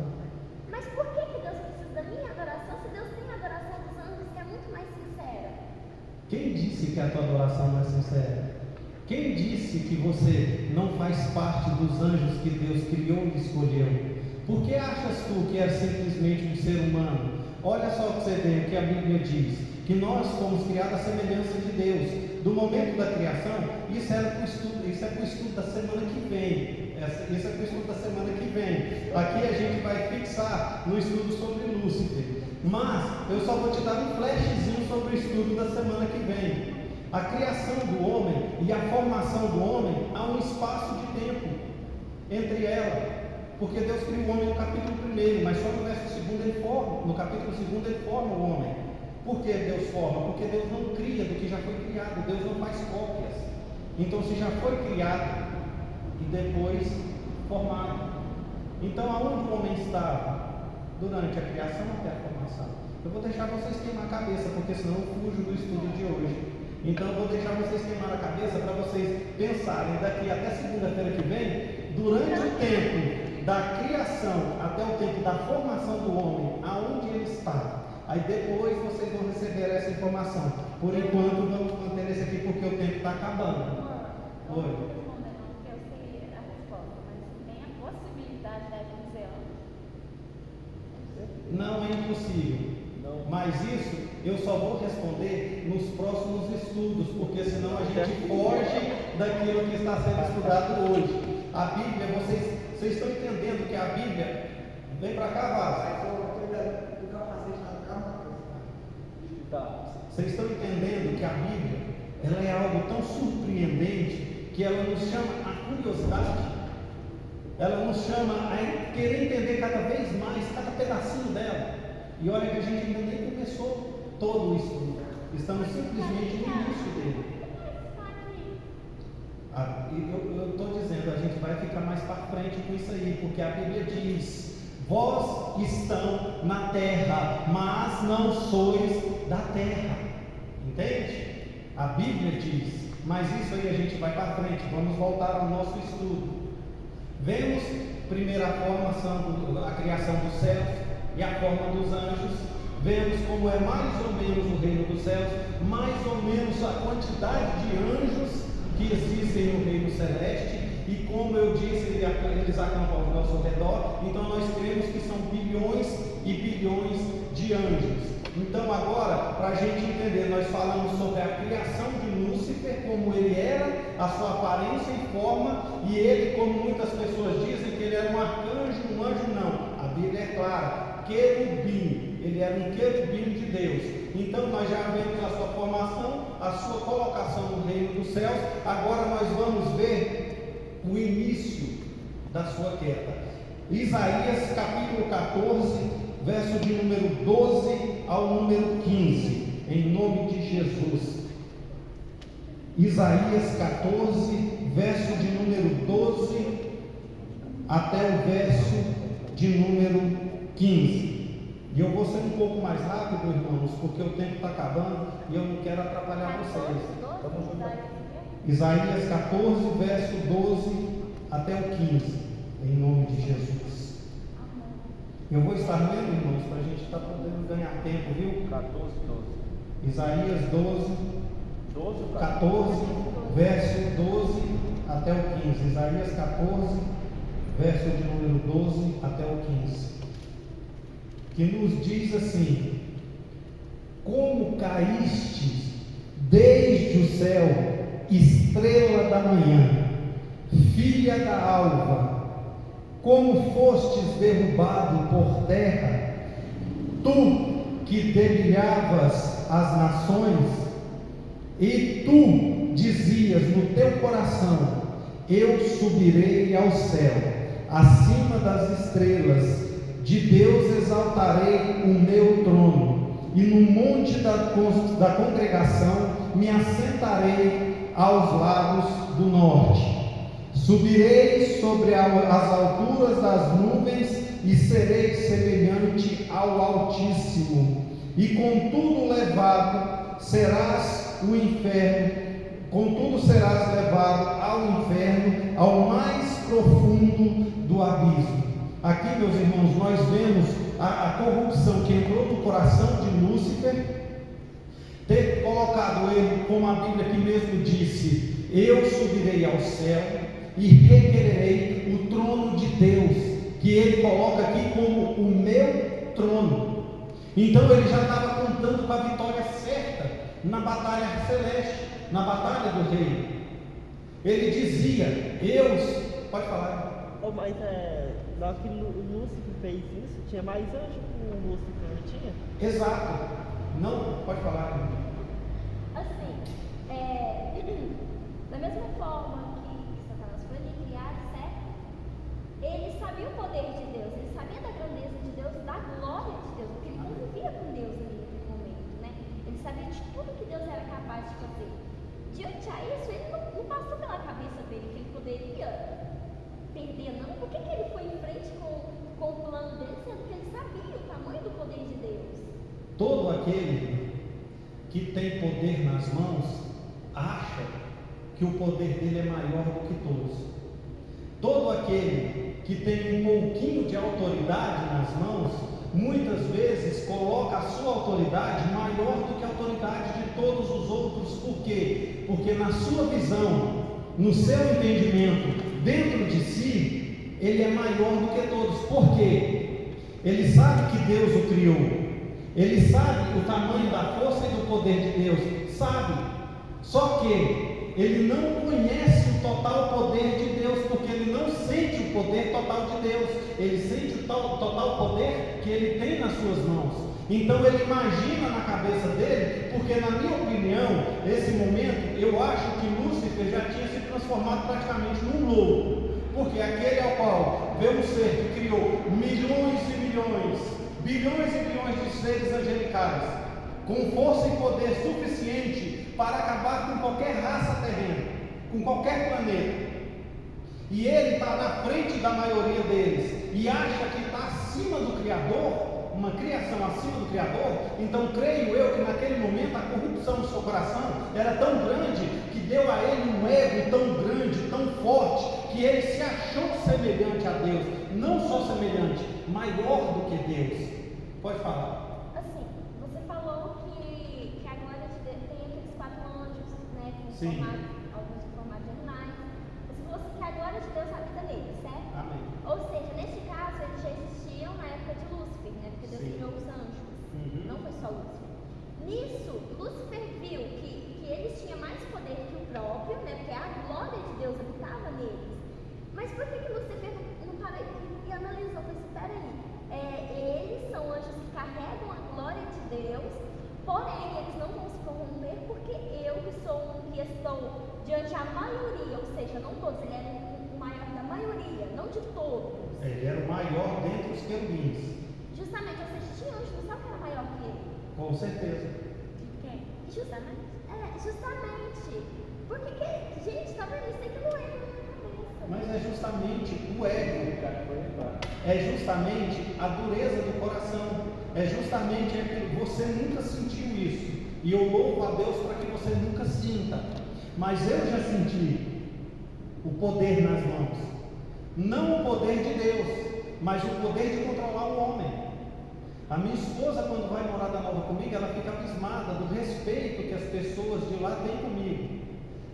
B: Mas por que Deus precisa da minha adoração se Deus tem a adoração dos anjos que é muito mais sincera?
A: Quem disse que a tua adoração não é sincera? Quem disse que você não faz parte dos anjos que Deus criou e escolheu? Por que achas tu que é simplesmente um ser humano? Olha só o que você vê, o que a Bíblia diz: que nós fomos criados à semelhança de Deus. Do momento da criação, isso é para o estudo da semana que vem. Isso é para o estudo da semana que vem. Aqui a gente vai fixar no estudo sobre Lúcifer. Mas eu só vou te dar um flashzinho sobre o estudo da semana que vem. A criação do homem e a formação do homem, há um espaço de tempo entre ela. Porque Deus criou o homem no capítulo 1, mas só no verso 2 ele forma. No capítulo 2 ele forma o homem. Por que Deus forma? Porque Deus não cria do que já foi criado. Deus não faz cópias. Então, se já foi criado e depois formado, então aonde o homem estava durante a criação até a formação? Eu vou deixar vocês queimar a cabeça, porque senão eu fujo do estudo de hoje. Então eu vou deixar vocês queimar a cabeça para vocês pensarem daqui até segunda-feira que vem, durante o tempo da criação até o tempo da formação do homem, aonde ele está. Aí depois vocês vão receber essa informação. Por enquanto vamos manter esse aqui porque o tempo está acabando. Oi. Não é impossível. Não. Mas isso eu só vou responder nos próximos estudos, porque senão a gente foge daquilo que está sendo estudado hoje. A Bíblia, vocês estão entendendo que a Bíblia, vem para cá, Vaz. Vocês estão entendendo que a Bíblia, ela é algo tão surpreendente que ela nos chama a curiosidade. ela nos chama a querer entender cada vez mais, cada pedacinho dela. E olha que a gente ainda nem começou todo o estudo, estamos simplesmente no início dele. Eu estou dizendo, a gente vai ficar mais para frente com isso aí, porque a Bíblia diz: vós estão na terra, mas não sois da terra. Entende? A Bíblia diz, mas isso aí a gente vai para frente. Vamos voltar ao nosso estudo. Vemos primeiro a formação, a criação dos céus e a forma dos anjos. Vemos como é mais ou menos o reino dos céus, mais ou menos a quantidade de anjos que existem no reino celeste, e como eu disse, eles acampam ao nosso redor. Então nós cremos que são bilhões e bilhões de anjos. Então agora, para a gente entender, nós falamos sobre a criação de Lúcifer, como ele era, a sua aparência e forma, e ele, como muitas pessoas dizem, que ele era um arcanjo, um anjo. Não, a Bíblia é clara, querubim, ele era um querubim de Deus. Então nós já vemos a sua formação, a sua colocação no reino dos céus. Agora nós vamos ver o início da sua queda. Isaías capítulo 14, verso de número 12 ao número 15, em nome de Jesus. Isaías 14, verso de número 12 até o verso de número 15. E eu vou ser um pouco mais rápido, irmãos, porque o tempo está acabando e eu não quero atrapalhar vocês. Vamos juntar. Isaías 14, verso 12 até o 15, em nome de Jesus. Eu vou estar lendo, irmãos, para a gente estar podendo ganhar tempo, viu?
C: 14, 12.
A: Isaías 14, verso 12 até o 15. Isaías 14, verso de número 12 até o 15. Que nos diz assim: como caíste desde o céu, estrela da manhã, filha da alva, como fostes derrubado por terra, tu que debulhavas as nações, e tu dizias no teu coração: eu subirei ao céu, acima das estrelas, de Deus exaltarei o meu trono, e no monte da congregação me assentarei aos lados do norte. Subirei sobre as alturas das nuvens e serei semelhante ao Altíssimo, e contudo levado serás o inferno, contudo serás levado ao inferno, ao mais profundo do abismo. Aqui, meus irmãos, nós vemos a corrupção que entrou no coração de Lúcifer, ter colocado ele, como a Bíblia aqui mesmo disse: eu subirei ao céu e requererei o trono de Deus, que ele coloca aqui como o meu trono. Então ele já estava contando com a vitória certa na batalha celeste, na batalha do reino. Ele dizia: pode falar.
D: Mas na hora que Lúcifer fez isso, tinha mais anjo com o Lúcifer, não tinha?
A: Exato. Não, pode falar.
B: Assim, da mesma forma que Satanás foi ali criado, certo? Ele sabia o poder de Deus, ele sabia da grandeza de Deus, da glória de Deus, porque ele convivia com Deus ali naquele momento, né? Ele sabia de tudo que Deus era capaz de fazer. Diante a isso, ele não passou pela cabeça dele que ele poderia perder, não. Por que ele foi em frente com o plano dele, sendo que ele sabia o tamanho do poder de Deus?
A: Todo aquele que tem poder nas mãos acha que o poder dele é maior do que todos. Todo aquele que tem um pouquinho de autoridade nas mãos, muitas vezes coloca a sua autoridade maior do que a autoridade de todos os outros. Por quê? Porque na sua visão, no seu entendimento, dentro de si, ele é maior do que todos. Por quê? Ele sabe que Deus o criou, ele sabe o tamanho da força e do poder de Deus, sabe, só que ele não conhece o total poder de Deus, porque ele não sente o poder total de Deus, ele sente o total poder que ele tem nas suas mãos. Então ele imagina na cabeça dele, porque na minha opinião, esse momento, eu acho que Lúcifer já tinha se transformado praticamente num lobo, porque aquele ao qual vê um ser que criou milhões e milhões, bilhões e bilhões de seres angelicais, com força e poder suficiente para acabar com qualquer raça terrena, com qualquer planeta. E ele está na frente da maioria deles e acha que está acima do Criador, uma criação acima do Criador. Então creio eu que naquele momento a corrupção do seu coração era tão grande que deu a ele um ego tão grande, tão forte, que ele se achou semelhante a Deus. Não só semelhante, maior do que Deus. Pode falar.
B: Assim, você falou que a glória de Deus tem aqueles 4 anjos, né?
A: Sim.
B: Alguns em formato de animais. Você falou assim que a glória de Deus habita neles, certo?
A: Amém.
B: Ou seja, neste caso, eles já existiam na época de Lúcifer, né? Porque Deus
A: Sim.
B: criou os anjos.
A: Uhum.
B: Não foi só Lúcifer. Nisso, Lúcifer viu que eles tinham mais poder que o próprio, né? Porque a glória de Deus habitava neles. Mas por que Lúcifer não parou e analisou? Falei, espera aí. Eles são anjos que carregam a glória de Deus, porém eles não vão se corromper, porque eu que sou um que estou diante da maioria, ou seja, não todos, ele era o maior da maioria, não de todos.
A: Ele era o maior dentre os querubins.
B: Justamente, ou seja, tinha anjo no céu que era maior que ele.
A: Com certeza.
B: Quem? Justamente. Justamente. Porque, gente, tá vendo? Isso aqui não é na minha cabeça.
A: Mas é justamente o ego. É justamente a dureza do coração. É justamente aquilo. Você nunca sentiu isso. E eu louvo a Deus para que você nunca sinta. Mas eu já senti o poder nas mãos. Não o poder de Deus, mas o poder de controlar o homem. A minha esposa, quando vai morar da nova comigo, ela fica abismada do respeito que as pessoas de lá têm comigo.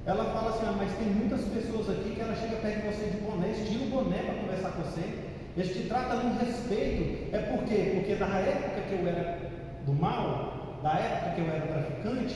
A: Ela fala assim, mas tem muitas pessoas aqui que ela chega perto de você de boné, eles tiram o boné para conversar com você, eles te tratam com respeito. É por quê? Porque da época que eu era do mal, da época que eu era traficante,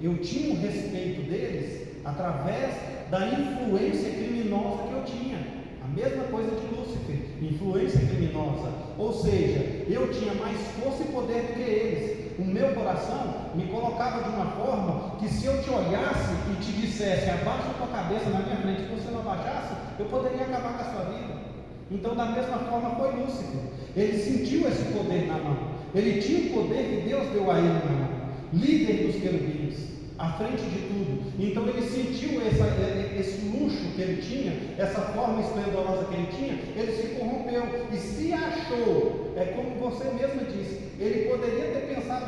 A: eu tinha o respeito deles através da influência criminosa que eu tinha. A mesma coisa de Lúcifer, influência criminosa. Ou seja, eu tinha mais força e poder do que eles. O meu coração me colocava de uma forma que se eu te olhasse e te dissesse, abaixa a tua cabeça na minha frente, se você não abaixasse, eu poderia acabar com a sua vida. Então da mesma forma foi Lúcifer. Ele sentiu esse poder na mão. Ele tinha o poder que Deus deu a ele na mão. Líder dos querubins, à frente de tudo. Então ele sentiu esse luxo que ele tinha, essa forma esplendorosa que ele tinha, ele se corrompeu e se achou, como você mesmo disse, ele poderia ter pensado,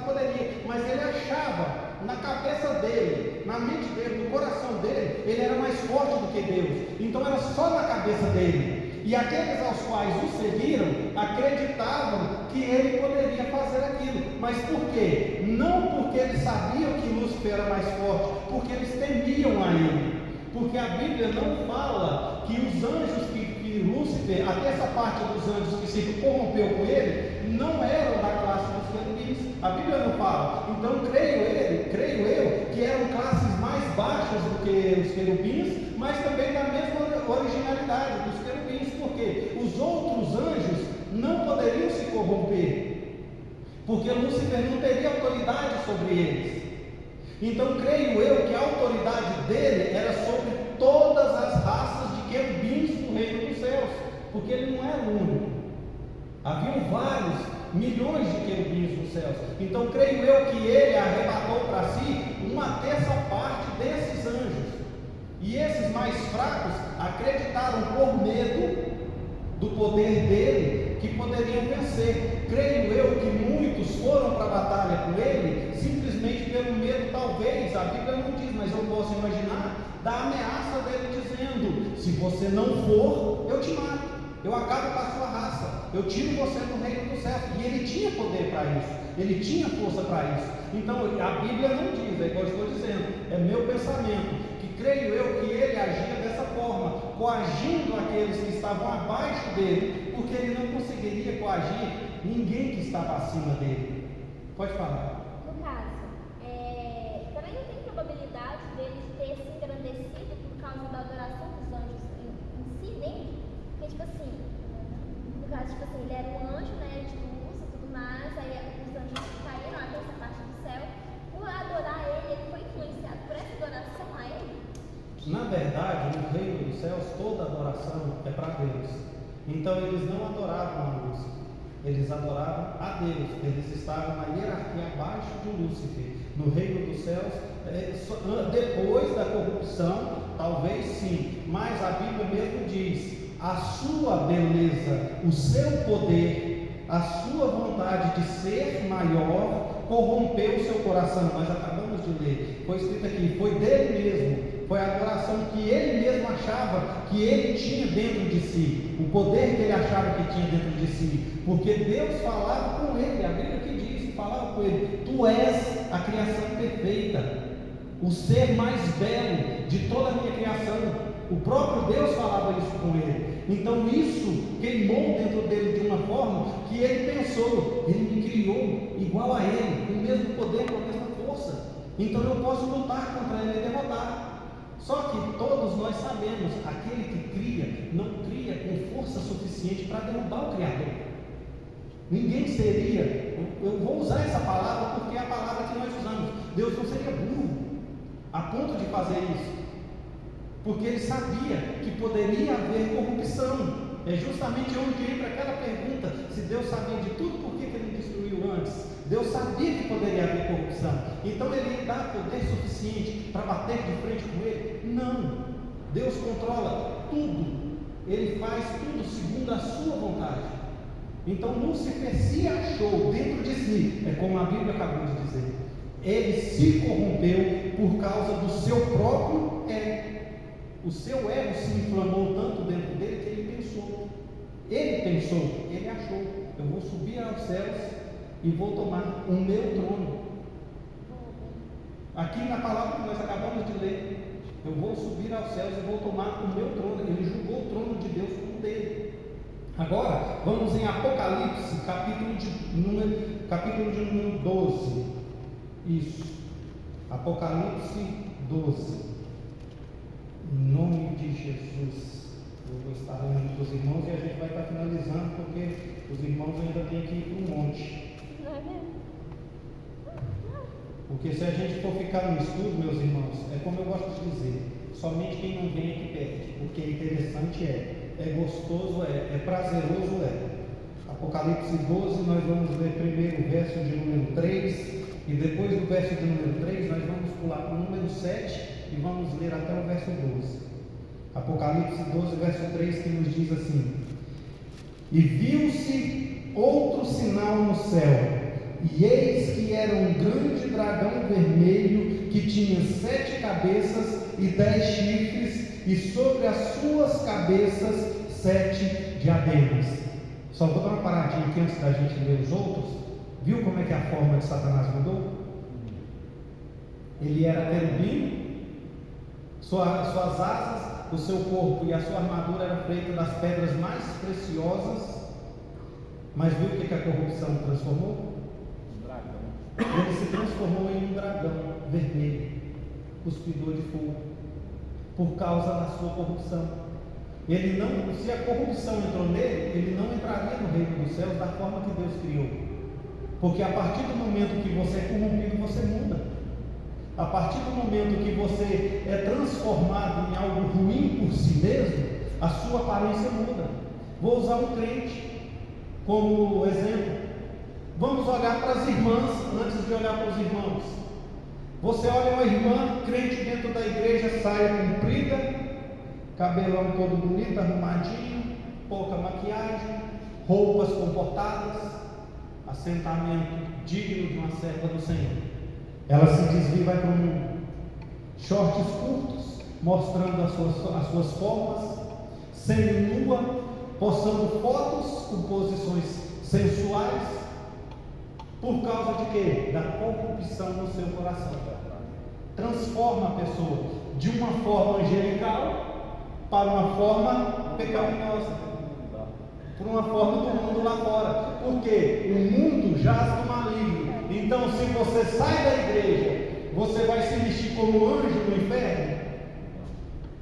A: mas ele achava na cabeça dele, na mente dele, no coração dele, ele era mais forte do que Deus. Então era só na cabeça dele. E aqueles aos quais o seguiram acreditavam que ele poderia fazer aquilo. Mas por quê? Não porque eles sabiam que Lúcifer era mais forte, porque eles temiam a ele. Porque a Bíblia não fala que os anjos que Lúcifer, até essa parte dos anjos que se corrompeu com ele, não eram da classe dos querubins. A Bíblia não fala. Então creio eu, que eram classes mais baixas do que os querubins, mas também da mesma originalidade dos querubins, porque os outros anjos não poderiam se corromper, porque Lúcifer não teria autoridade sobre eles. Então creio eu que a autoridade dele era sobre todas as raças de querubins do reino dos céus, porque ele não era o único. Haviam vários, milhões de querubins nos céus. Então creio eu que ele arrebatou para si 1/3 parte desses anjos. E esses mais fracos acreditaram por medo do poder dele que poderiam vencer. Creio eu que muitos foram para a batalha com ele simplesmente pelo medo, talvez, a Bíblia não diz, mas eu posso imaginar, da ameaça dele dizendo, se você não for, eu te mato, eu acabo com a sua raça, eu tiro você do reino do céu. E ele tinha poder para isso, ele tinha força para isso. Então a Bíblia não diz, é igual eu estou dizendo, é meu pensamento, que creio eu que ele agia dessa forma, coagindo aqueles que estavam abaixo dele, porque ele não conseguiria coagir ninguém que estava acima dele. Pode falar.
B: No caso, também não tem probabilidade dele ter se engrandecido por causa da adoração dos anjos em si dele? Porque, tipo assim, no caso, tipo assim, ele era um anjo, né, de luz e tudo mais, aí os anjos caíram até essa parte do céu. Por adorar ele foi influenciado por essa adoração a ele?
A: Na verdade, no reino dos céus, toda adoração é para Deus. Então eles não adoravam a Lúcifer, eles adoravam a Deus. Eles estavam na hierarquia abaixo de Lúcifer, no reino dos céus. Depois da corrupção, talvez sim, mas a Bíblia mesmo diz: a sua beleza, o seu poder, a sua vontade de ser maior corrompeu o seu coração. Nós acabamos de ler, foi escrito aqui, foi dele mesmo, foi a adoração que ele mesmo achava que ele tinha dentro de si, o poder que ele achava que tinha dentro de si, porque Deus falava com ele, a Bíblia que diz, falava com ele: tu és a criação perfeita, o ser mais belo de toda a minha criação. O próprio Deus falava isso com ele. Então isso queimou dentro dele de uma forma que ele pensou: ele me criou igual a ele, com o mesmo poder, com a mesma força, então eu posso lutar contra ele e derrotar. Só que todos nós sabemos, aquele que cria, não cria com força suficiente para derrubar o Criador. Ninguém seria, eu vou usar essa palavra porque é a palavra que nós usamos, Deus não seria burro a ponto de fazer isso, porque ele sabia que poderia haver corrupção. É justamente onde entra aquela pergunta: se Deus sabia de tudo, por que ele destruiu antes? Deus sabia que poderia haver corrupção, então ele ia dar poder suficiente para bater de frente com ele? Não. Deus controla tudo, ele faz tudo segundo a sua vontade. Então Lúcifer se achou dentro de si, é como a Bíblia acabou de dizer, ele se corrompeu por causa do seu próprio ego. O seu ego se inflamou tanto dentro dele que ele pensou, ele achou: eu vou subir aos céus e vou tomar o meu trono. Aqui na palavra que nós acabamos de ler, eu vou subir aos céus e vou tomar o meu trono. Ele julgou o trono de Deus como dele. Agora vamos em Apocalipse, capítulo de número 12. Isso, Apocalipse 12. Em nome de Jesus, eu vou estar lendo para os irmãos e a gente vai estar finalizando, porque os irmãos ainda têm que ir para um monte.
B: Não é mesmo?
A: Porque se a gente for ficar no estudo, meus irmãos, é como eu gosto de dizer, somente quem não vem é que perde, porque é interessante, é gostoso, é prazeroso. Apocalipse 12, nós vamos ler primeiro o verso de número 3, e depois do verso de número 3 nós vamos pular para o número 7 e vamos ler até o verso 12. Apocalipse 12, verso 3, que nos diz assim: e viu-se outro sinal no céu, e eis que era um grande dragão vermelho, que tinha 7 cabeças e 10 chifres, e sobre as suas cabeças 7 diademas. Só vou dar uma paradinha aqui antes da gente ler os outros. Viu como é que a forma de Satanás mudou? Ele era querubim, suas asas, o seu corpo e a sua armadura eram feitas das pedras mais preciosas. Mas viu o que a corrupção transformou? Dragão. Ele se transformou em um dragão vermelho, cuspidor de fogo, por causa da sua corrupção. Ele não, se a corrupção entrou nele, ele não entraria no reino dos céus da forma que Deus criou. Porque a partir do momento que você é corrompido, você muda. A partir do momento que você é transformado em algo ruim por si mesmo, a sua aparência muda. Vou usar um crente como exemplo. Vamos olhar para as irmãs antes de olhar para os irmãos. Você olha uma irmã crente dentro da igreja, saia comprida, cabelão todo bonito, arrumadinho, pouca maquiagem, roupas comportadas, assentamento digno de uma serva do Senhor. Ela se desvia e vai para o mundo. Shorts curtos, mostrando as suas formas, semi-nua, postando fotos com posições sensuais. Por causa de quê? Da corrupção no seu coração. Transforma a pessoa de uma forma angelical para uma forma pecaminosa, por uma forma do mundo lá fora. Porque o mundo jaz do maligno. Então, se você sai da igreja, você vai se vestir como anjo no inferno?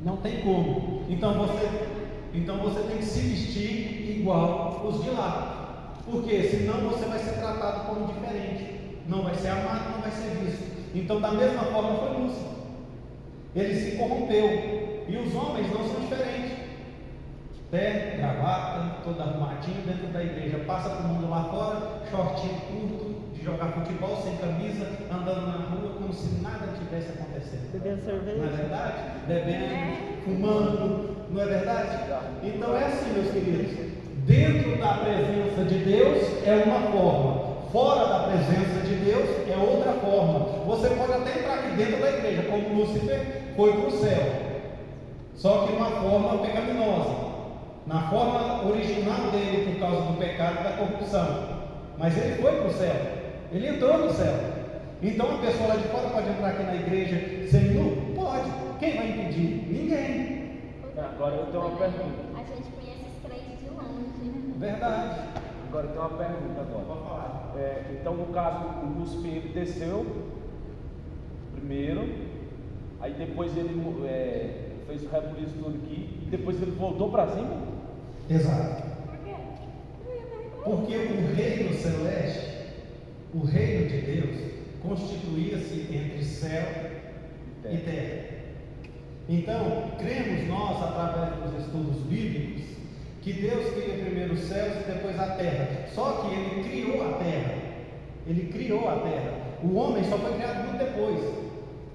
A: Não tem como. Então você tem que se vestir igual os de lá. Porque senão você vai ser tratado como diferente. Não vai ser amado, não vai ser visto. Então, da mesma forma foi Lúcifer. Ele se corrompeu. E os homens não são diferentes. Terno, gravata, todo arrumadinho dentro da igreja. Passa para o mundo lá fora, shortinho curto, de jogar futebol, sem camisa, andando na rua como se nada tivesse acontecendo.
D: Bebendo cerveja.
A: Não é verdade? Bebendo, fumando, não é verdade? Então é assim, meus queridos. Dentro da presença de Deus é uma forma. Fora da presença de Deus é outra forma. Você pode até entrar aqui dentro da igreja, como Lúcifer foi para o céu, só que de uma forma pecaminosa, na forma original dele, por causa do pecado e da corrupção. Mas ele foi para o céu, ele entrou no céu. Então a pessoa lá de fora pode entrar aqui na igreja seminu? Pode. Quem vai impedir? Ninguém.
C: Agora eu tenho uma pergunta.
B: A gente conhece os crentes de longe.
A: Verdade.
C: Agora eu tenho uma pergunta agora.
A: Pode falar.
C: Então, no caso, o Lúcifer ele desceu primeiro, aí depois ele fez o rebuliço tudo aqui, e depois ele voltou para cima?
A: Exato.
B: Por quê?
A: Porque o reino celeste, o reino de Deus, constituía-se entre céu e terra. Então, cremos nós, através dos estudos bíblicos, que Deus cria primeiro os céus e depois a terra. Só que Ele criou a terra. Ele criou a terra. O homem só foi criado muito depois.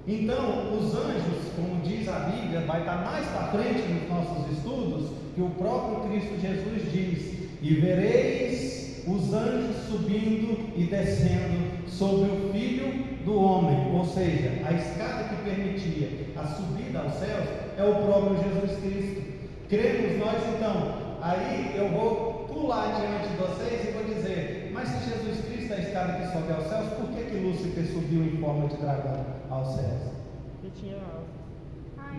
A: Então, os anjos, como diz a Bíblia, vai estar mais para frente nos nossos estudos, que o próprio Cristo Jesus diz: e vereis os anjos subindo e descendo sobre o Filho do Homem. Ou seja, a escada que permitia a subida aos céus é o próprio Jesus Cristo. Cremos nós então. Aí eu vou pular diante de vocês e vou dizer: mas se Jesus Cristo é a escada que sobe aos céus, por que Lúcifer subiu em forma de dragão aos céus?
D: Porque tinha asas.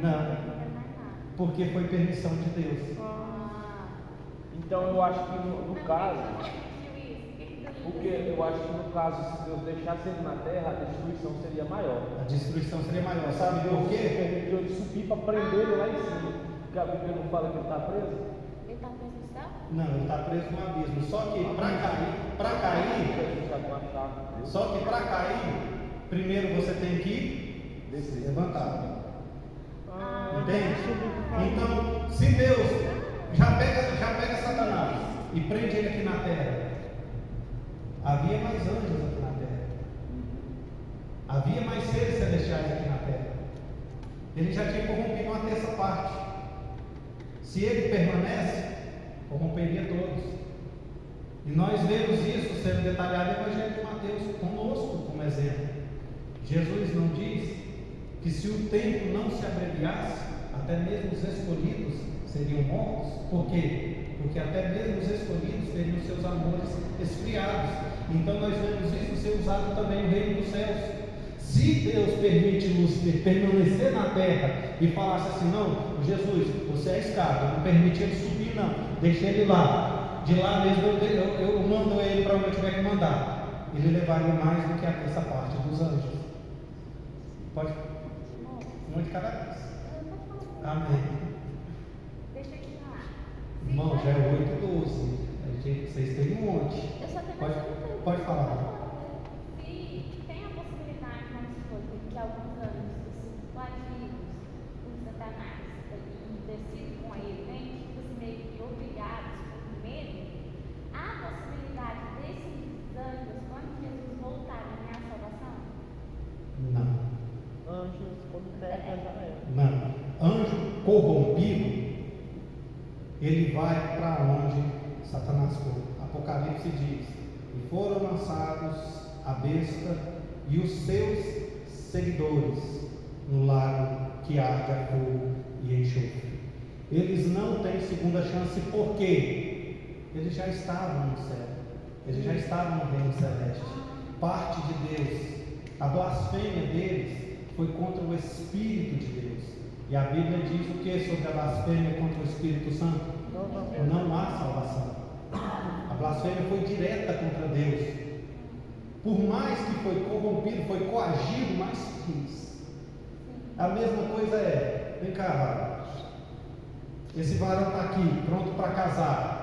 A: Não, porque foi permissão de Deus.
C: Então eu acho que no caso, porque eu acho que no caso, se Deus deixasse ele na terra, a destruição seria maior.
A: A destruição seria maior, sabe por quê?
C: Permitiu ele subir para prender ele lá em cima. Porque a Bíblia não fala que ele está preso?
B: Ele está preso no céu?
A: Não, ele está preso no abismo. Só que para cair, primeiro você tem que
C: Descer.
A: levantar.
D: Ah,
A: Entende?
D: subiu pro caminho.
A: Então, se Deus já pega Satanás e prende ele aqui na terra, havia mais anjos aqui na terra, havia mais seres celestiais aqui na terra. Ele já tinha corrompido uma terça parte. Se ele permanece, corromperia todos. E nós vemos isso sendo detalhado no Evangelho de Mateus, conosco como exemplo. Jesus não diz que se o tempo não se abreviasse, até mesmo os escolhidos seriam mortos. Por quê? Porque até mesmo os escolhidos teriam seus amores esfriados. Então nós vemos isso ser usado também no reino dos céus. Se Deus permite Lúcifer permanecer na terra e falasse assim: não, Jesus, você é escada, não permite ele subir, não, deixa ele lá, de lá mesmo eu mando ele para onde eu tiver que mandar, ele levaria mais do que essa parte dos anjos. Pode? Um de cada vez. Amém.
B: Deixa eu te falar.
A: Irmão, já é 8h12. Vocês têm um monte.
B: Eu só tenho mais uma pergunta.
A: Pode falar.
B: Se tem a possibilidade, vamos supor, que alguns anos os coagidos, os Satanás, e descido com ele, né, tipo assim, meio que obrigados por medo, há a possibilidade desses anjos, quando Jesus voltar, ganhar a salvação?
A: Não.
D: Anjos, quando terra já era.
A: Não. Anjo corrompido, ele vai para onde Satanás foi. Apocalipse diz: e foram lançados a besta e os seus seguidores no lago que arde a fogo e enxofre. Eles não têm segunda chance, porque eles já estavam no céu, eles já estavam no reino celeste, parte de Deus. A blasfêmia deles foi contra o Espírito de Deus. E a Bíblia diz o que sobre a blasfêmia contra o Espírito Santo? Não há salvação. A blasfêmia foi direta contra Deus. Por mais que foi corrompido, foi coagido, mas quis. A mesma coisa é: vem cá, varão. Esse varão está aqui, pronto para casar.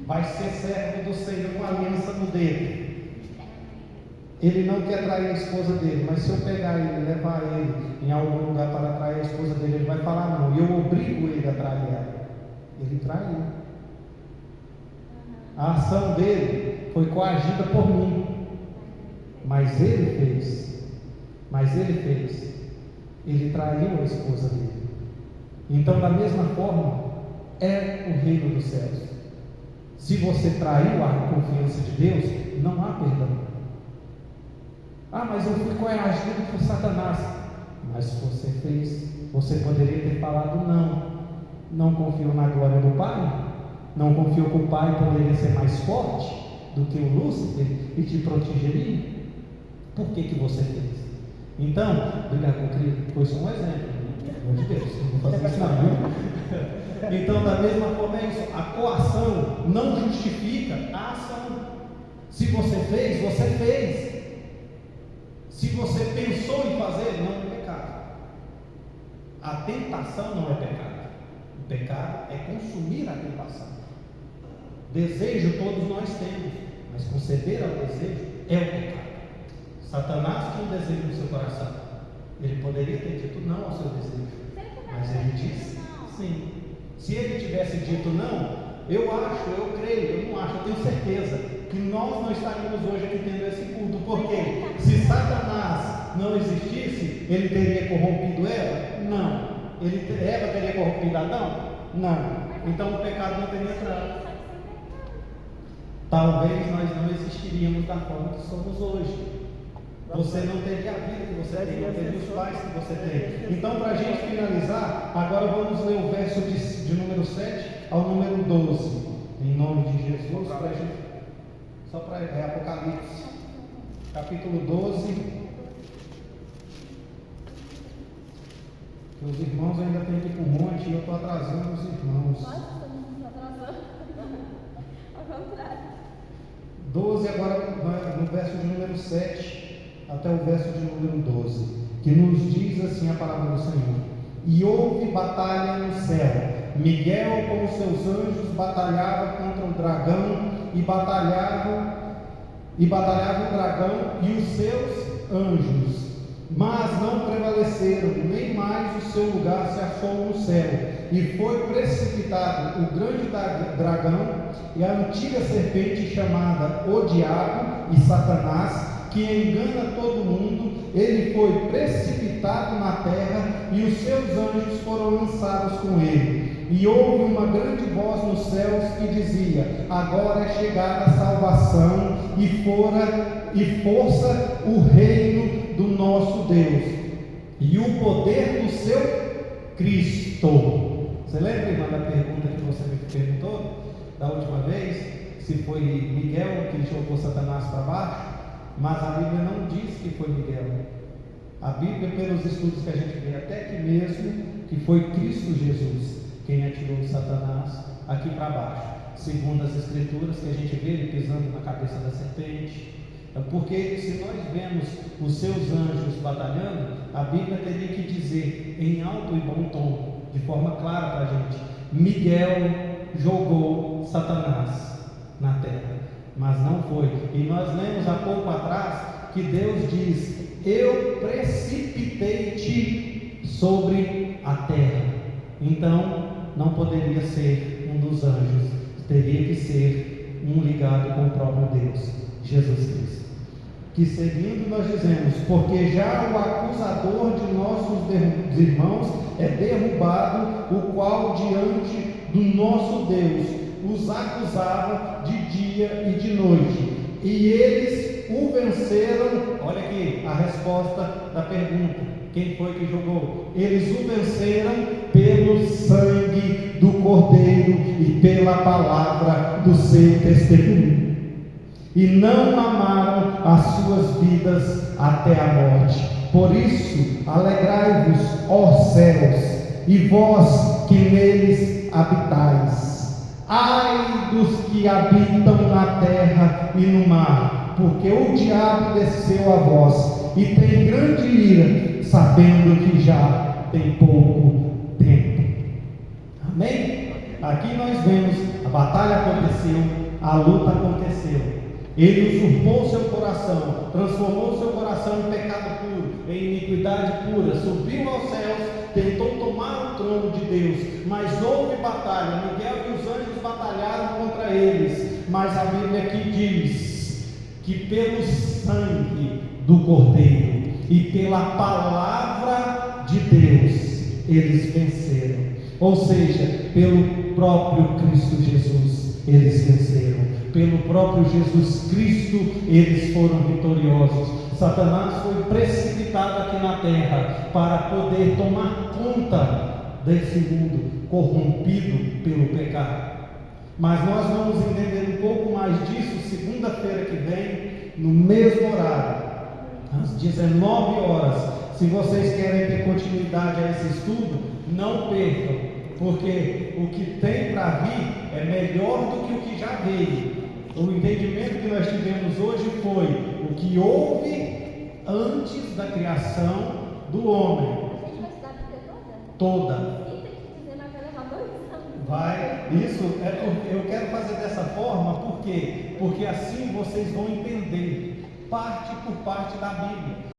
A: Vai ser servo do Senhor com aliança no dedo. Ele não quer trair a esposa dele, mas se eu pegar ele e levar ele em algum lugar para trair a esposa dele, ele vai falar não, e eu obrigo ele a trair ela. Ele traiu. A ação dele foi coagida por mim, mas ele fez. Ele traiu a esposa dele. Então, da mesma forma, é o reino dos céus. Se você traiu a confiança de Deus, não há perdão. Ah, mas eu fui coagido por Satanás. Mas você fez, você poderia ter falado não. Não confiou na glória do Pai? Não confiou que o Pai poderia ser mais forte do que o Lúcifer e te protegeria? Por que você fez? Então, obrigado, meu querido, foi só um exemplo, pelo amor de Deus, não vou fazer isso não, viu? Então, da mesma forma é isso, a coação não justifica a ação. Se você fez, você fez. Se você pensou em fazer, não é pecado. A tentação não é pecado. O pecado é consumir a tentação. Desejo todos nós temos, mas conceder ao desejo é o pecado. Satanás tinha um desejo no seu coração. Ele poderia ter dito não ao seu desejo, mas ele disse sim. Se ele tivesse dito não, eu acho, eu creio, eu não acho, eu tenho certeza que nós não estaríamos hoje aqui tendo esse culto. Porque se Satanás não existisse, ele teria corrompido Eva? Não. Eva teria corrompido Adão? Não. Então o pecado não teria entrado. Talvez nós não existiríamos da forma que somos hoje. Você não teria a vida que você tem, não teria os pais que você tem. Então, para a gente finalizar, agora vamos ler o verso de número 7 ao número 12. Em nome de Jesus, pra gente, só para Apocalipse, capítulo 12. Os irmãos ainda têm que ir para o monte e eu estou atrasando os irmãos.
B: Nossa, estamos atrasando. Ao contrário.
A: 12 agora no verso de número 7 até o verso de número 12, que nos diz assim a palavra do Senhor: e houve batalha no céu. Miguel com os seus anjos batalhava contra o dragão e batalhava o dragão e os seus anjos, mas não prevaleceram, nem mais o seu lugar se achou no céu, e foi precipitado o grande dragão e a antiga serpente chamada o Diabo e Satanás, que engana todo mundo. Ele foi precipitado na terra e os seus anjos foram lançados com ele. E houve uma grande voz nos céus que dizia: agora é chegada a salvação e força o reino do nosso Deus e o poder do seu Cristo. Você lembra, irmã, da pergunta que você me perguntou da última vez? Se foi Miguel que jogou Satanás para baixo? Mas a Bíblia não diz que foi Miguel. A Bíblia, pelos estudos que a gente vê, até que mesmo que foi Cristo Jesus quem atirou Satanás aqui para baixo, segundo as Escrituras, que a gente vê ele pisando na cabeça da serpente. Porque se nós vemos os seus anjos batalhando, a Bíblia teria que dizer em alto e bom tom, de forma clara para a gente: Miguel jogou Satanás na terra. Mas não foi. E nós lemos há pouco atrás que Deus diz: eu precipitei-te sobre a terra. Então não poderia ser um dos anjos, teria que ser um ligado com o próprio Deus, Jesus Cristo. Que seguindo nós dizemos: porque já o acusador de nossos irmãos é derrubado, o qual diante do nosso Deus os acusava de dia e de noite, e eles o venceram. Olha aqui a resposta da pergunta: quem foi que jogou? Eles o venceram pelo sangue do Cordeiro e pela palavra do seu testemunho, e não amaram as suas vidas até a morte. Por isso, alegrai-vos, ó céus, e vós que neles habitais. Ai dos que habitam na terra e no mar, porque o diabo desceu a vós e tem grande ira, sabendo que já tem pouco tempo. Amém? Aqui nós vemos: a batalha aconteceu, a luta aconteceu, Ele usurpou seu coração, transformou seu coração em pecado puro, em iniquidade pura, subiu aos céus, tentou tomar o trono de Deus, mas houve batalha. Miguel e os anjos batalharam contra eles, mas a Bíblia aqui diz que pelo sangue do Cordeiro e pela palavra de Deus eles venceram. Ou seja, pelo próprio Cristo Jesus eles venceram. Pelo próprio Jesus Cristo eles foram vitoriosos. Satanás foi precipitado aqui na terra para poder tomar conta desse mundo corrompido pelo pecado. Mas nós vamos entender um pouco mais disso segunda-feira que vem, no mesmo horário, às 19 horas. Se vocês querem ter continuidade a esse estudo, não percam, porque o que tem para vir é melhor do que o que já veio. O entendimento que nós tivemos hoje foi o que houve antes da criação do homem.
B: A gente vai estudar a Bíblia toda?
A: Toda.
B: E tem que dizer, mas vai levar 2 anos.
A: Vai, isso é porque eu quero fazer dessa forma, por quê? Porque assim vocês vão entender parte por parte da Bíblia.